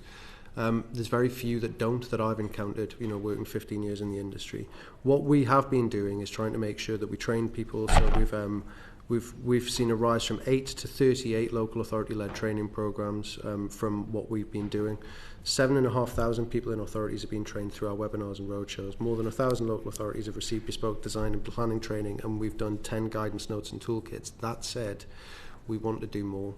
There's very few that don't, that I've encountered, working 15 years in the industry. What we have been doing is trying to make sure that we train people. So we've seen a rise from 8 to 38 local authority-led training programs from what we've been doing. 7,500 people in authorities have been trained through our webinars and roadshows. More than 1,000 local authorities have received bespoke design and planning training, and we've done 10 guidance notes and toolkits. That said, we want to do more.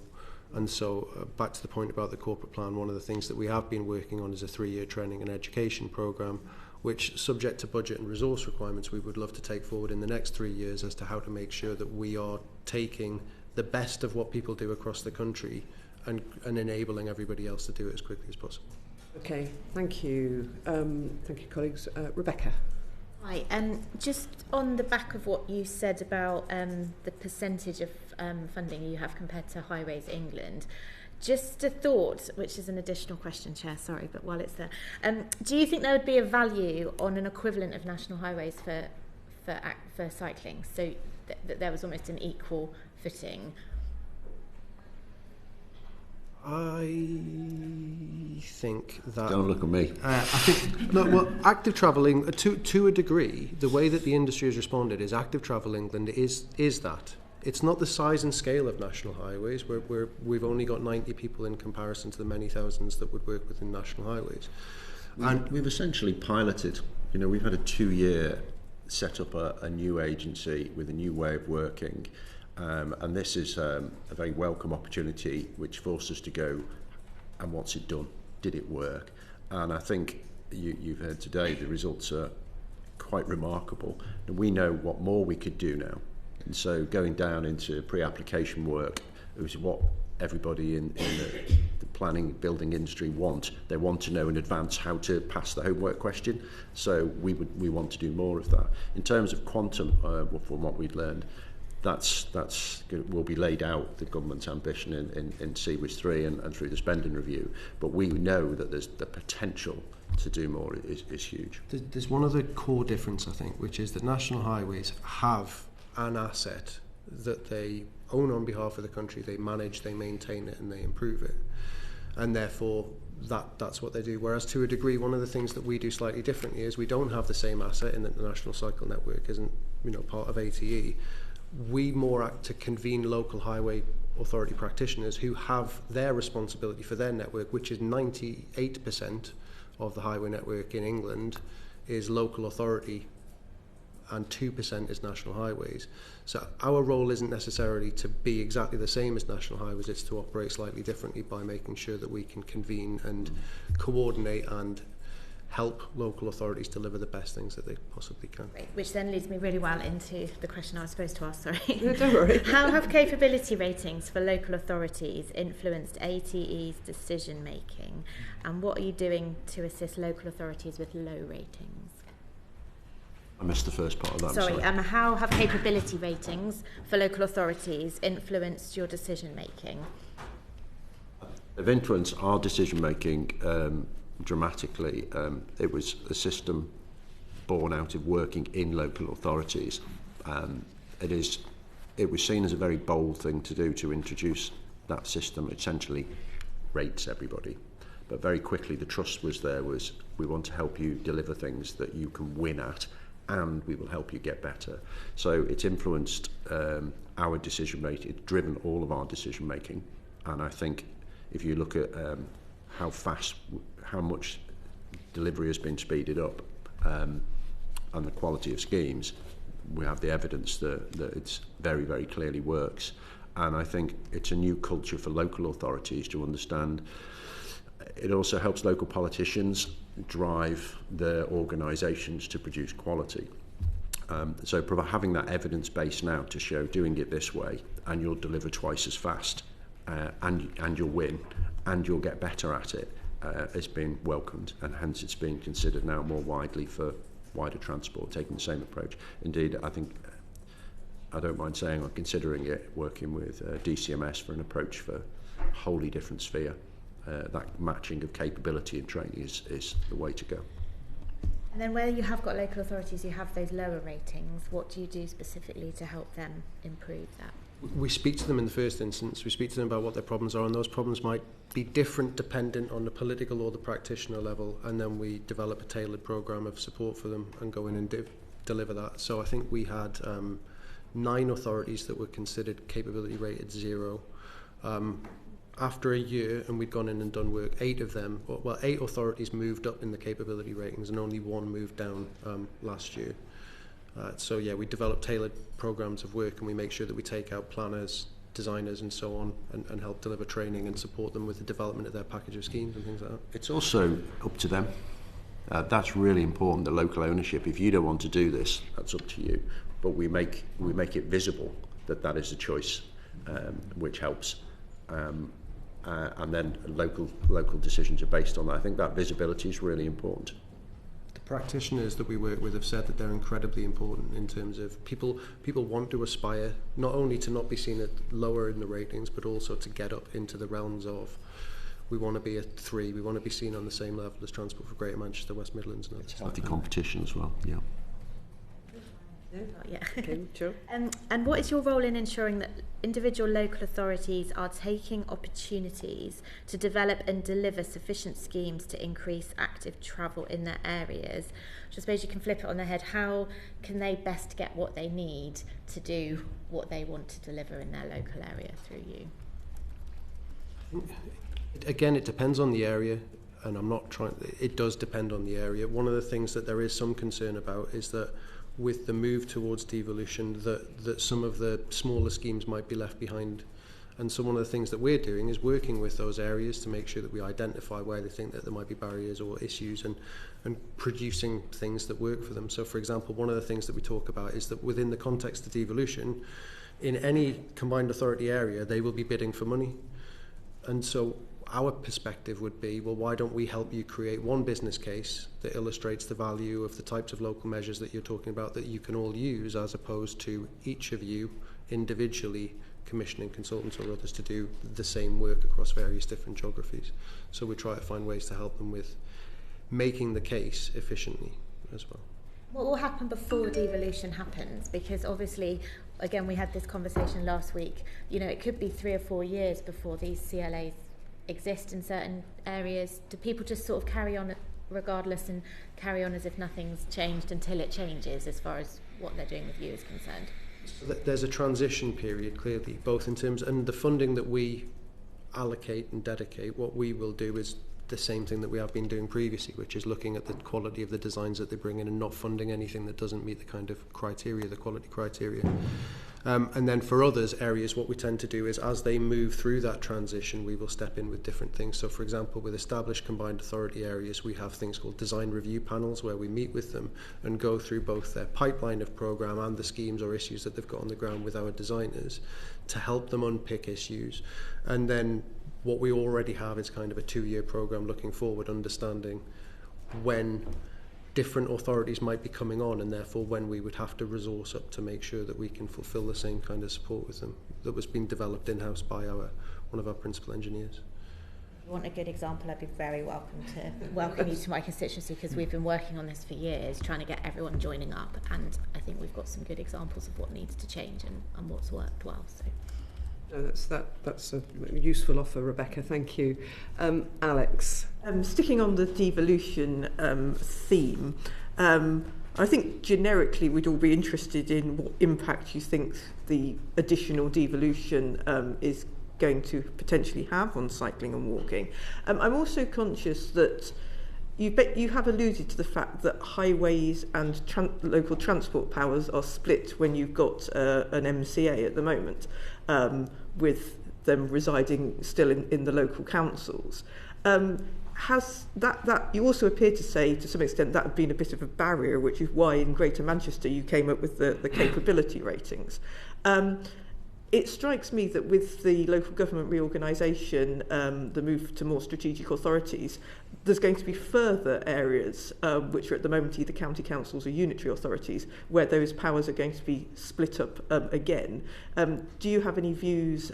And so back to the point about the corporate plan, one of the things that we have been working on is a 3-year training and education program, which, subject to budget and resource requirements, we would love to take forward in the next 3 years as to how to make sure that we are taking the best of what people do across the country and enabling everybody else to do it as quickly as possible. Okay, thank you. Thank you, colleagues. Rebecca. Hi, just on the back of what you said about the percentage of funding you have compared to Highways England, just a thought, which is an additional question, Chair, sorry, but while it's there, do you think there would be a value on an equivalent of national highways for cycling, so that there was almost an equal footing? I think that... Don't look at me. I think, well, active travelling, to a degree, the way that the industry has responded is Active Travel England is that. It's not the size and scale of national highways. We've only got 90 people in comparison to the many thousands that would work within national highways. And we've essentially piloted. We've had a 2-year set up a new agency with a new way of working. And this is a very welcome opportunity which forced us to go, and what's it done? Did it work? And I think you've heard today the results are quite remarkable. And we know what more we could do now. And so going down into pre-application work is what everybody in the planning building industry want. They want to know in advance how to pass the homework question. So we want to do more of that. In terms of quantum, from what we've learned, that's will be laid out, the government's ambition in CWIS 3 and through the spending review. But we know that there's the potential to do more is huge. There's one other core difference, I think, which is that national highways have an asset that they own on behalf of the country. They manage, they maintain it, and they improve it. And therefore, that's what they do. Whereas to a degree, one of the things that we do slightly differently is we don't have the same asset in that the National Cycle Network isn't part of ATE. We more act to convene local highway authority practitioners who have their responsibility for their network, which is 98% of the highway network in England is local authority and 2% is national highways. So our role isn't necessarily to be exactly the same as national highways, it's to operate slightly differently by making sure that we can convene and coordinate and help local authorities deliver the best things that they possibly can. Great. Which then leads me really well into the question I was supposed to ask, sorry. No, don't worry. How have capability ratings for local authorities influenced ATE's decision making, and what are you doing to assist local authorities with low ratings? I missed the first part of that. Sorry, how have capability ratings for local authorities influenced your decision making? They've influenced our decision making dramatically. It was a system born out of working in local authorities. It was seen as a very bold thing to do, to introduce that system. It essentially rates everybody. But very quickly the trust was there, we want to help you deliver things that you can win at and we will help you get better. So it's influenced our decision making, it's driven all of our decision making. And I think if you look at how much delivery has been speeded up and the quality of schemes, we have the evidence that it's very, very clearly works. And I think it's a new culture for local authorities to understand. It also helps local politicians drive their organisations to produce quality. So having that evidence base now to show doing it this way and you'll deliver twice as fast and you'll win and you'll get better at it has been welcomed, and hence it's being considered now more widely for wider transport, taking the same approach. Indeed, I think, I don't mind saying I'm considering it, working with DCMS for an approach for a wholly different sphere. That matching of capability and training is the way to go. And then where you have got local authorities who have those lower ratings, what do you do specifically to help them improve that? We speak to them in the first instance. We speak to them about what their problems are, and those problems might be different dependent on the political or the practitioner level, and then we develop a tailored programme of support for them and go in and deliver that. So I think we had 9 authorities that were considered capability rated 0. After a year, and we'd gone in and done work, 8 authorities moved up in the capability ratings and only 1 moved down last year. So yeah, we develop tailored programs of work, and we make sure that we take out planners, designers and so on, and help deliver training and support them with the development of their package of schemes and things like that. It's also up to them. That's really important, the local ownership. If you don't want to do this, that's up to you. But we make it visible that is a choice, which helps. And then local decisions are based on that. I think that visibility is really important. The practitioners that we work with have said that they're incredibly important in terms of people want to aspire not only to not be seen at lower in the ratings, but also to get up into the realms of, we want to be at 3, we want to be seen on the same level as Transport for Greater Manchester, West Midlands. And it's healthy competition as well, yeah. Yeah. Okay, sure. And what is your role in ensuring that individual local authorities are taking opportunities to develop and deliver sufficient schemes to increase active travel in their areas? I suppose you can flip it on their head. How can they best get what they need to do what they want to deliver in their local area through you? Again, it depends on the area, and it does depend on the area. One of the things that there is some concern about is that with the move towards devolution, that some of the smaller schemes might be left behind. And so one of the things that we're doing is working with those areas to make sure that we identify where they think that there might be barriers or issues, and producing things that work for them. So for example, one of the things that we talk about is that within the context of devolution, in any combined authority area, they will be bidding for money. And so our perspective would be, well, why don't we help you create one business case that illustrates the value of the types of local measures that you're talking about that you can all use, as opposed to each of you individually commissioning consultants or others to do the same work across various different geographies. So we try to find ways to help them with making the case efficiently as well. What will happen before devolution happens? Because obviously, again, we had this conversation last week, it could be 3 or 4 years before these CLAs exist in certain areas. Do people just sort of carry on regardless and carry on as if nothing's changed until it changes, as far as what they're doing with you is concerned? So there's a transition period, clearly, both in terms, and the funding that we allocate and dedicate, what we will do is the same thing that we have been doing previously, which is looking at the quality of the designs that they bring in and not funding anything that doesn't meet the kind of criteria, the quality criteria. And then for others areas, what we tend to do is, as they move through that transition, we will step in with different things. So for example, with established combined authority areas, we have things called design review panels, where we meet with them and go through both their pipeline of programme and the schemes or issues that they've got on the ground with our designers to help them unpick issues. And then what we already have is kind of a 2-year programme looking forward, understanding when different authorities might be coming on, and therefore when we would have to resource up to make sure that we can fulfil the same kind of support with them that was being developed in-house by one of our principal engineers. If you want a good example, I'd be very welcome you to my constituency, because we've been working on this for years, trying to get everyone joining up, and I think we've got some good examples of what needs to change and what's worked well. So. No, that's a useful offer, Rebecca. Thank you. Alex. Sticking on the devolution theme, I think generically we'd all be interested in what impact you think the additional devolution is going to potentially have on cycling and walking. I'm also conscious that you have alluded to the fact that highways and local transport powers are split when you've got an MCA at the moment, with them residing still in the local councils. Has that you also appear to say to some extent that had been a bit of a barrier, which is why in Greater Manchester you came up with the capability ratings. It strikes me that with the local government reorganisation, the move to more strategic authorities, there's going to be further areas which are at the moment either county councils or unitary authorities where those powers are going to be split up again. Do you have any views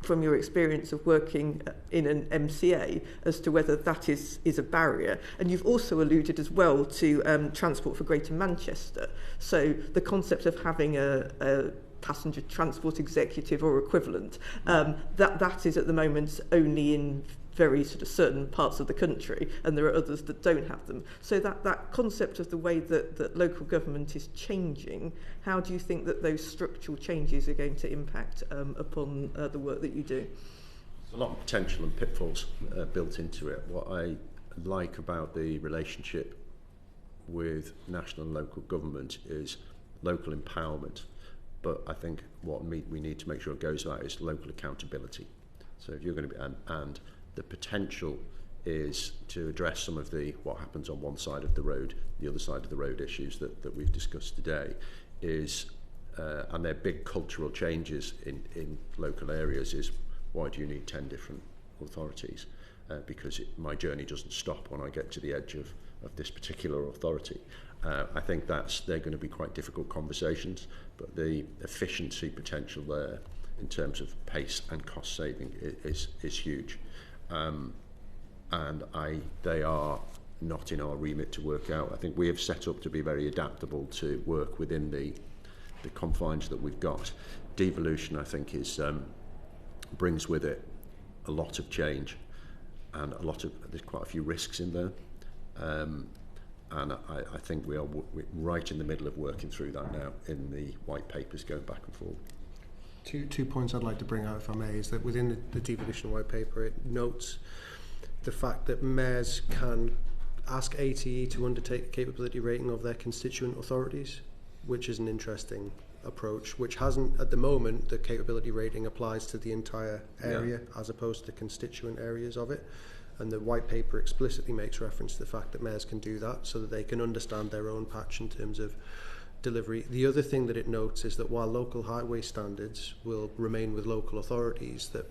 from your experience of working in an MCA as to whether that is a barrier? And you've also alluded as well to Transport for Greater Manchester. So the concept of having a passenger transport executive or equivalent, that is at the moment only in very sort of certain parts of the country, and there are others that don't have them. So that concept of the way that local government is changing, how do you think that those structural changes are going to impact upon the work that you do? There's a lot of potential and pitfalls built into it. What I like about the relationship with national and local government is local empowerment. But I think what we need to make sure it goes out is local accountability. So if you're going to be, and the potential is to address some of what happens on one side of the road, the other side of the road issues that we've discussed today, is, and they're big cultural changes in local areas, is why do you need 10 different authorities? Because my journey doesn't stop when I get to the edge of this particular authority. I think they're going to be quite difficult conversations, but the efficiency potential there in terms of pace and cost saving is huge. And they are not in our remit to work out. I think we have set up to be very adaptable to work within the confines that we've got. Devolution, I think, brings with it a lot of change and there's quite a few risks in there. And I think we're right in the middle of working through that now in the white papers going back and forth. Two points I'd like to bring out, if I may, is that within the devolution white paper, it notes the fact that mayors can ask ATE to undertake a capability rating of their constituent authorities, which is an interesting approach, which hasn't, at the moment, the capability rating applies to the entire area as opposed to constituent areas of it. And the white paper explicitly makes reference to the fact that mayors can do that so that they can understand their own patch in terms of delivery. The other thing that it notes is that while local highway standards will remain with local authorities, that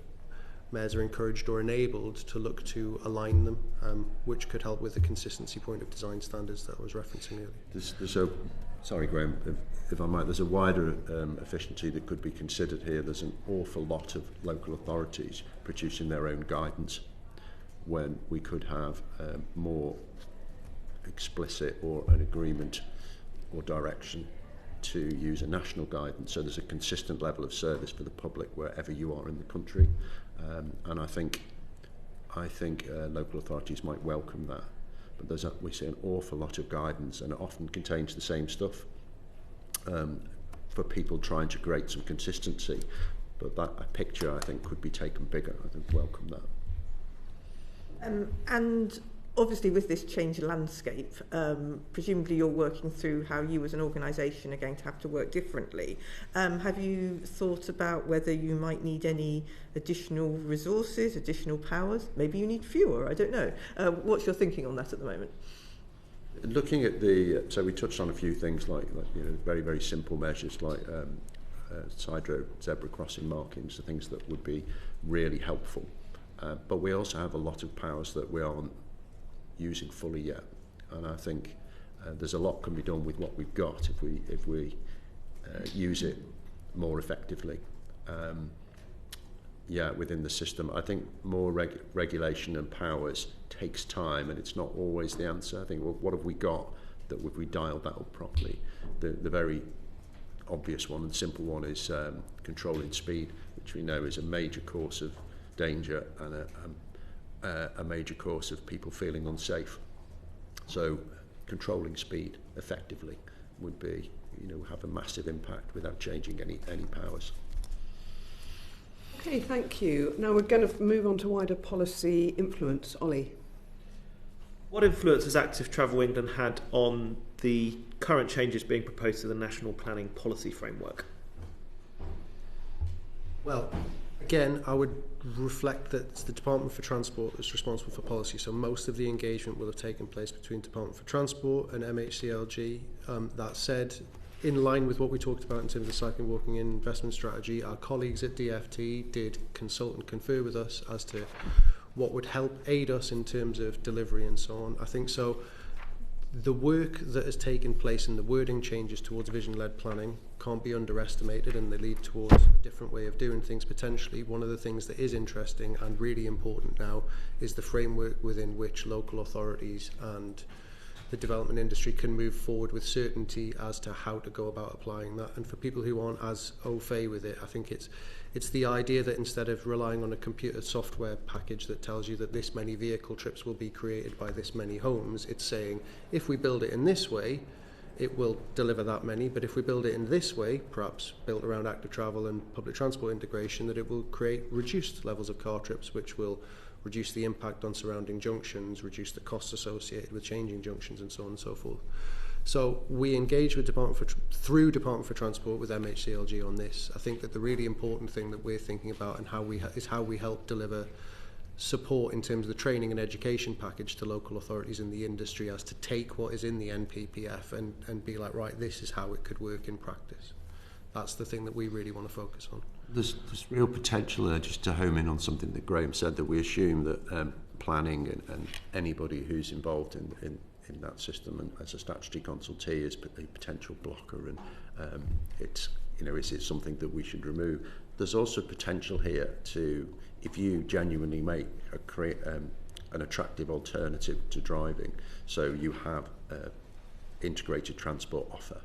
mayors are encouraged or enabled to look to align them, which could help with the consistency point of design standards that I was referencing earlier. Sorry, Graham, if I might, there's a wider efficiency that could be considered here. There's an awful lot of local authorities producing their own guidance, when we could have more explicit or an agreement or direction to use a national guidance, so there's a consistent level of service for the public wherever you are in the country. And I think local authorities might welcome that. But we see an awful lot of guidance, and it often contains the same stuff for people trying to create some consistency. But a picture, I think, could be taken bigger. I think welcome that. And obviously with this changed landscape, presumably you're working through how you as an organisation are going to have to work differently. Have you thought about whether you might need any additional resources, additional powers? Maybe you need fewer, I don't know. What's your thinking on that at the moment? Looking at so we touched on a few things like very, very simple measures like side road zebra crossing markings, the things that would be really helpful. But we also have a lot of powers that we aren't using fully yet, and I think there's a lot can be done with what we've got if we use it more effectively. Within the system, I think more regulation and powers takes time, and it's not always the answer. I think, well, what have we got that if we dialed that up properly? The very obvious one and simple one is controlling speed, which we know is a major cause of danger and a major cause of people feeling unsafe. So controlling speed effectively would be, have a massive impact without changing any powers. Okay, thank you. Now we're going to move on to wider policy influence. Ollie. What influence has Active Travel England had on the current changes being proposed to the National Planning Policy Framework? Well, again, I would reflect that it's the Department for Transport that's responsible for policy, so most of the engagement will have taken place between Department for Transport and MHCLG. That said, in line with what we talked about in terms of the cycling, walking in investment strategy, our colleagues at DFT did consult and confer with us as to what would help aid us in terms of delivery and so on. I think so. The work that has taken place in the wording changes towards vision-led planning can't be underestimated, and they lead towards a different way of doing things potentially. One of the things that is interesting and really important now is the framework within which local authorities and the development industry can move forward with certainty as to how to go about applying that. And for people who aren't as au fait with it, I think it's the idea that instead of relying on a computer software package that tells you that this many vehicle trips will be created by this many homes, it's saying if we build it in this way, it will deliver that many, but if we build it in this way, perhaps built around active travel and public transport integration, that it will create reduced levels of car trips, which will reduce the impact on surrounding junctions, reduce the costs associated with changing junctions, and so on and so forth. So we engage with through Department for Transport with MHCLG on this. I think that the really important thing that we're thinking about and how we help deliver support in terms of the training and education package to local authorities in the industry as to take what is in the NPPF and be like, right, this is how it could work in practice. That's the thing that we really want to focus on. There's real potential there, just to home in on something that Graham said, that we assume that planning and anybody who's involved in that system and as a statutory consultee is a potential blocker, and is it something that we should remove? There's also potential here to, if you genuinely create an attractive alternative to driving, so you have integrated transport offer,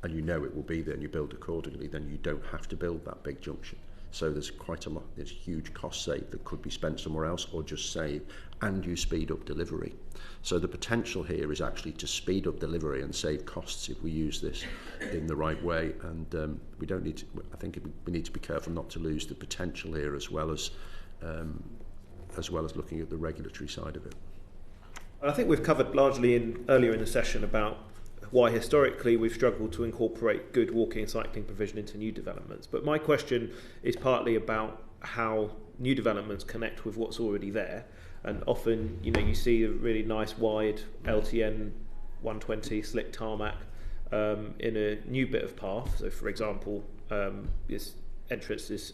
and it will be there and you build accordingly, then you don't have to build that big junction. So there's a huge cost save that could be spent somewhere else, or just save, and you speed up delivery. So the potential here is actually to speed up delivery and save costs if we use this in the right way. And we don't need to. I think we need to be careful not to lose the potential here, as well as looking at the regulatory side of it. I think we've covered largely earlier in the session about why historically we've struggled to incorporate good walking and cycling provision into new developments. But my question is partly about how new developments connect with what's already there. And often, you see a really nice wide LTN 120 slick tarmac in a new bit of path. So, for example, this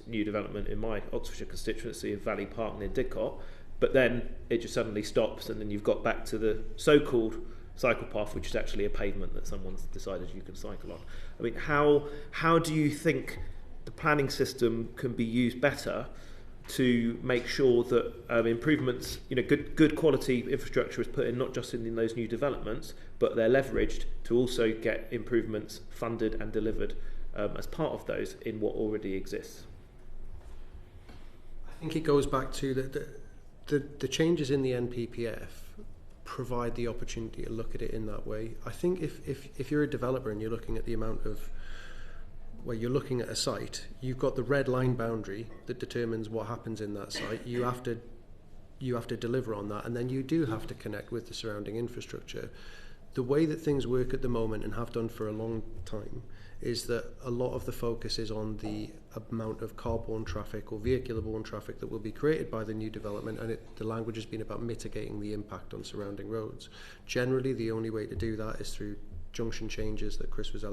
new development in my Oxfordshire constituency of Valley Park near Didcot, but then it just suddenly stops, and then you've got back to the so-called cycle path, which is actually a pavement that someone's decided you can cycle on. I mean, how do you think the planning system can be used better to make sure that improvements, good quality infrastructure is put in, not just in those new developments, but they're leveraged to also get improvements funded and delivered as part of those in what already exists? I think it goes back to the changes in the NPPF provide the opportunity to look at it in that way. I think if you're a developer and you're looking at the amount of where you're looking at a site, you've got the red line boundary that determines what happens in that site. You have to deliver on that, and then you do have to connect with the surrounding infrastructure. The way that things work at the moment, and have done for a long time, is that a lot of the focus is on the amount of car-borne traffic or vehicular-borne traffic that will be created by the new development, and the language has been about mitigating the impact on surrounding roads. Generally, the only way to do that is through junction changes that Chris was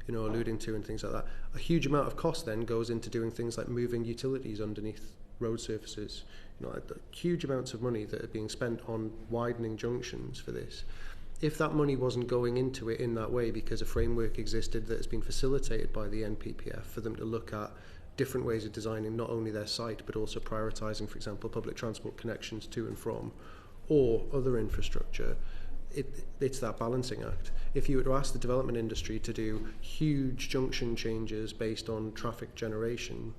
alluding to, and things like that. A huge amount of cost then goes into doing things like moving utilities underneath road surfaces. Huge amounts of money that are being spent on widening junctions for this. If that money wasn't going into it in that way because a framework existed that has been facilitated by the NPPF for them to look at different ways of designing not only their site but also prioritising, for example, public transport connections to and from, or other infrastructure, it's that balancing act. If you were to ask the development industry to do huge junction changes based on traffic generation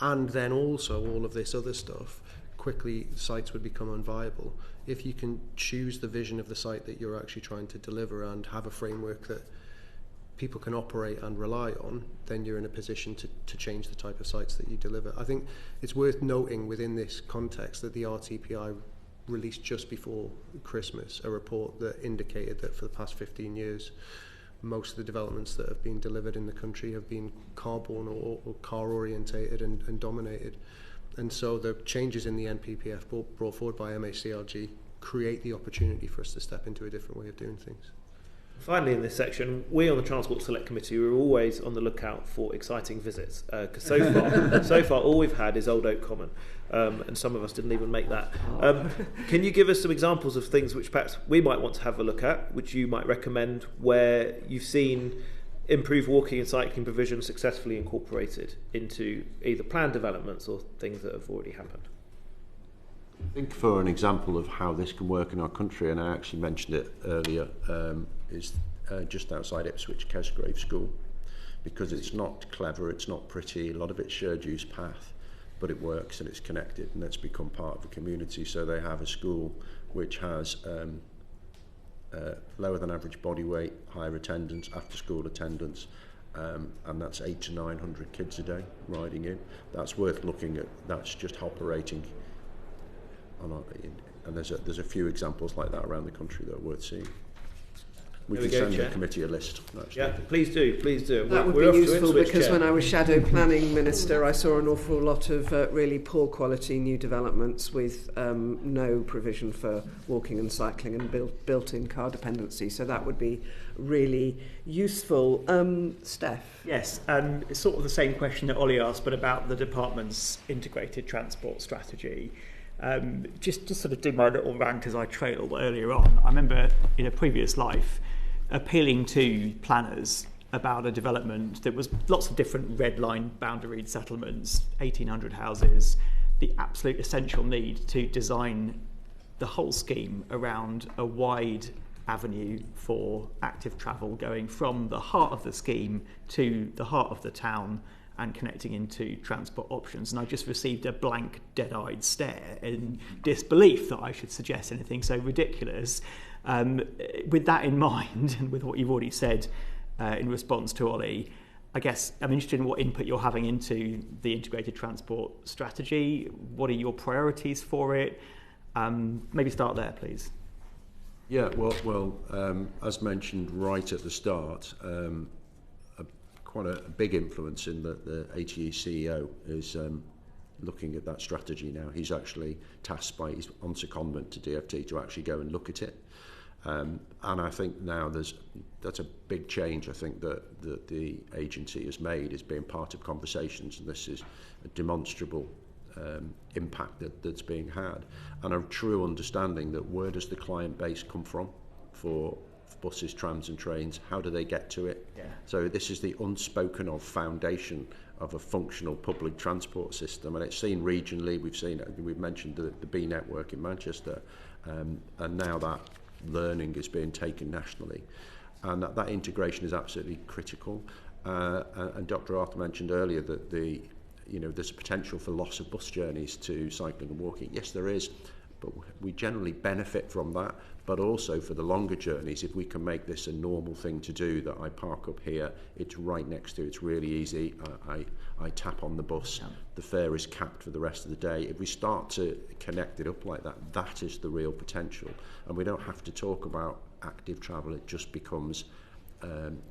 and then also all of this other stuff, quickly sites would become unviable. If you can choose the vision of the site that you're actually trying to deliver and have a framework that people can operate and rely on, then you're in a position to change the type of sites that you deliver. I think it's worth noting within this context that the RTPI released just before Christmas a report that indicated that for the past 15 years, most of the developments that have been delivered in the country have been car-borne or car-orientated and dominated. And so the changes in the NPPF brought forward by MHCRG create the opportunity for us to step into a different way of doing things. Finally, in this section, we on the Transport Select Committee are always on the lookout for exciting visits, because so far all we've had is Old Oak Common, and some of us didn't even make that. Can you give us some examples of things which perhaps we might want to have a look at, which you might recommend, where you've seen improved walking and cycling provision successfully incorporated into either planned developments or things that have already happened? I think for an example of how this can work in our country, and I actually mentioned it earlier, is just outside Ipswich, Kesgrave School, because it's not clever, it's not pretty, a lot of it's shared use path, but it works and it's connected and it's become part of the community. So they have a school which has lower than average body weight, higher attendance, after school attendance, and that's 800 to 900 kids a day riding in. That's worth looking at. That's just operating on and there's a few examples like that around the country that are worth seeing. We can send the committee a list. Actually. Yeah, please do. That would be useful, because when I was Shadow Planning Minister, I saw an awful lot of really poor quality new developments with no provision for walking and cycling and built-in car dependency. So that would be really useful. Steph? Yes, it's sort of the same question that Ollie asked, but about the department's integrated transport strategy. Just sort of do my little rant as I trailed earlier on. I remember in a previous life appealing to planners about a development that was lots of different red line boundaried settlements, 1,800 houses, the absolute essential need to design the whole scheme around a wide avenue for active travel going from the heart of the scheme to the heart of the town and connecting into transport options. And I just received a blank, dead-eyed stare in disbelief that I should suggest anything so ridiculous. With that in mind, and with what you've already said in response to Ollie, I guess I'm interested in what input you're having into the integrated transport strategy. What are your priorities for it? Maybe start there, please. Yeah, well, as mentioned right at the start, quite a big influence in that the ATE CEO is looking at that strategy now. He's actually tasked by his on secondment to DFT to actually go and look at it. And I think now that's a big change, I think, that the agency has made, is being part of conversations, and this is a demonstrable impact that's being had, and a true understanding that where does the client base come from for buses, trams and trains, how do they get to it? Yeah. So this is the unspoken of foundation of a functional public transport system, and it's seen regionally. We've mentioned the B network in Manchester, and now that learning is being taken nationally, and that integration is absolutely critical. And Dr. Arthur mentioned earlier that there's a potential for loss of bus journeys to cycling and walking. Yes, there is, but we generally benefit from that. But also for the longer journeys, if we can make this a normal thing to do, that I park up here, it's right next to, it's really easy, I tap on the bus, the fare is capped for the rest of the day. If we start to connect it up like that, that is the real potential. And we don't have to talk about active travel, it just becomes an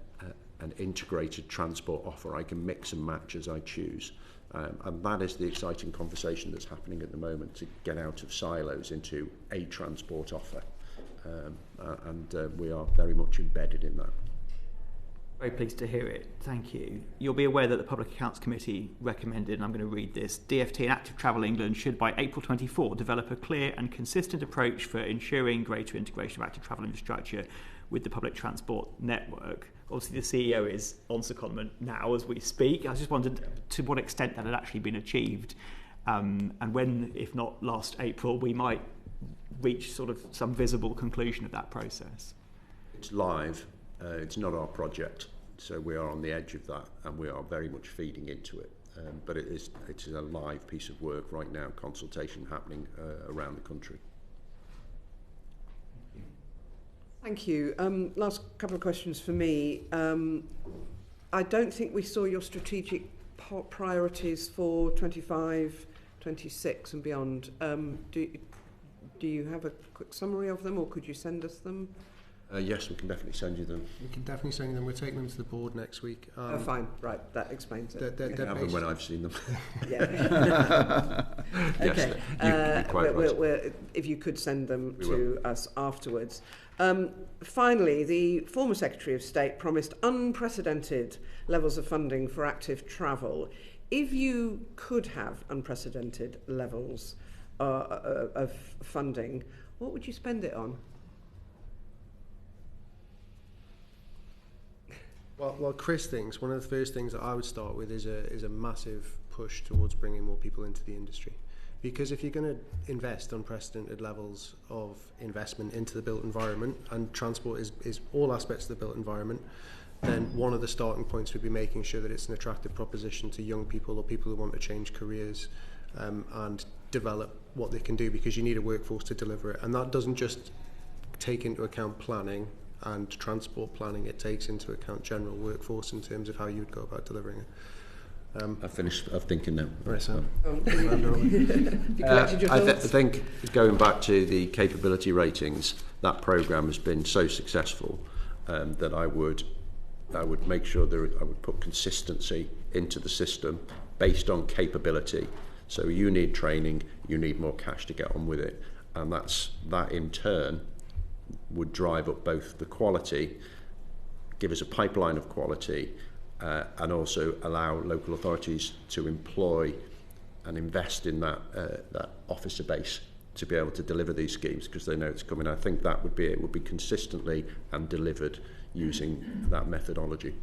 integrated transport offer. I can mix and match as I choose. And that is the exciting conversation that's happening at the moment, to get out of silos into a transport offer. And we are very much embedded in that. Very pleased to hear it. Thank you. You'll be aware that the Public Accounts Committee recommended, and I'm going to read this, DFT and Active Travel England should by April 24 develop a clear and consistent approach for ensuring greater integration of active travel infrastructure with the public transport network. Obviously the CEO is on secondment now as we speak. I just wondered to what extent that had actually been achieved, and when, if not last April, we might reach sort of some visible conclusion of that process. It's live, it's not our project, so we are on the edge of that, and we are very much feeding into it. But it is a live piece of work right now, consultation happening around the country. Thank you. Last couple of questions for me. I don't think we saw your strategic priorities for 25, 26 and beyond. Do you have a quick summary of them, or could you send us them? Yes, we can definitely send you them. We can definitely send them. We're taking them to the board next week. Fine, right, that explains it. They're I have them when I've seen them. Yeah. Yes, Okay. you're quite right. If you could send them We to us afterwards. Finally, the former Secretary of State promised unprecedented levels of funding for active travel. If you could have unprecedented levels of funding, what would you spend it on? Well, Chris thinks one of the first things that I would start with is a massive push towards bringing more people into the industry. Because if you're going to invest unprecedented levels of investment into the built environment, and transport is all aspects of the built environment, then one of the starting points would be making sure that it's an attractive proposition to young people or people who want to change careers and develop what they can do, because you need a workforce to deliver it. And that doesn't just take into account planning and transport planning, it takes into account general workforce in terms of how you would go about delivering it. I've finished thinking now. Right, so. I think going back to the capability ratings, that programme has been so successful that I would make sure that I would put consistency into the system based on capability. So you need training, you need more cash to get on with it, and that in turn would drive up both the quality, give us a pipeline of quality, and also allow local authorities to employ and invest in that officer base to be able to deliver these schemes, because they know it's coming. I think that would be it. Would be consistently and delivered using that methodology.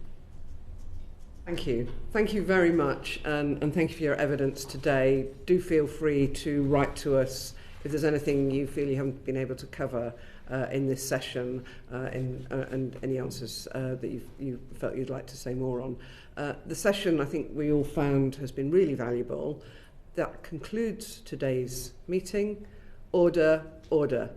Thank you. Thank you very much, and thank you for your evidence today. Do feel free to write to us if there's anything you feel you haven't been able to cover in this session, and any answers that you felt you'd like to say more on. The session, I think we all found, has been really valuable. That concludes today's meeting. Order, order.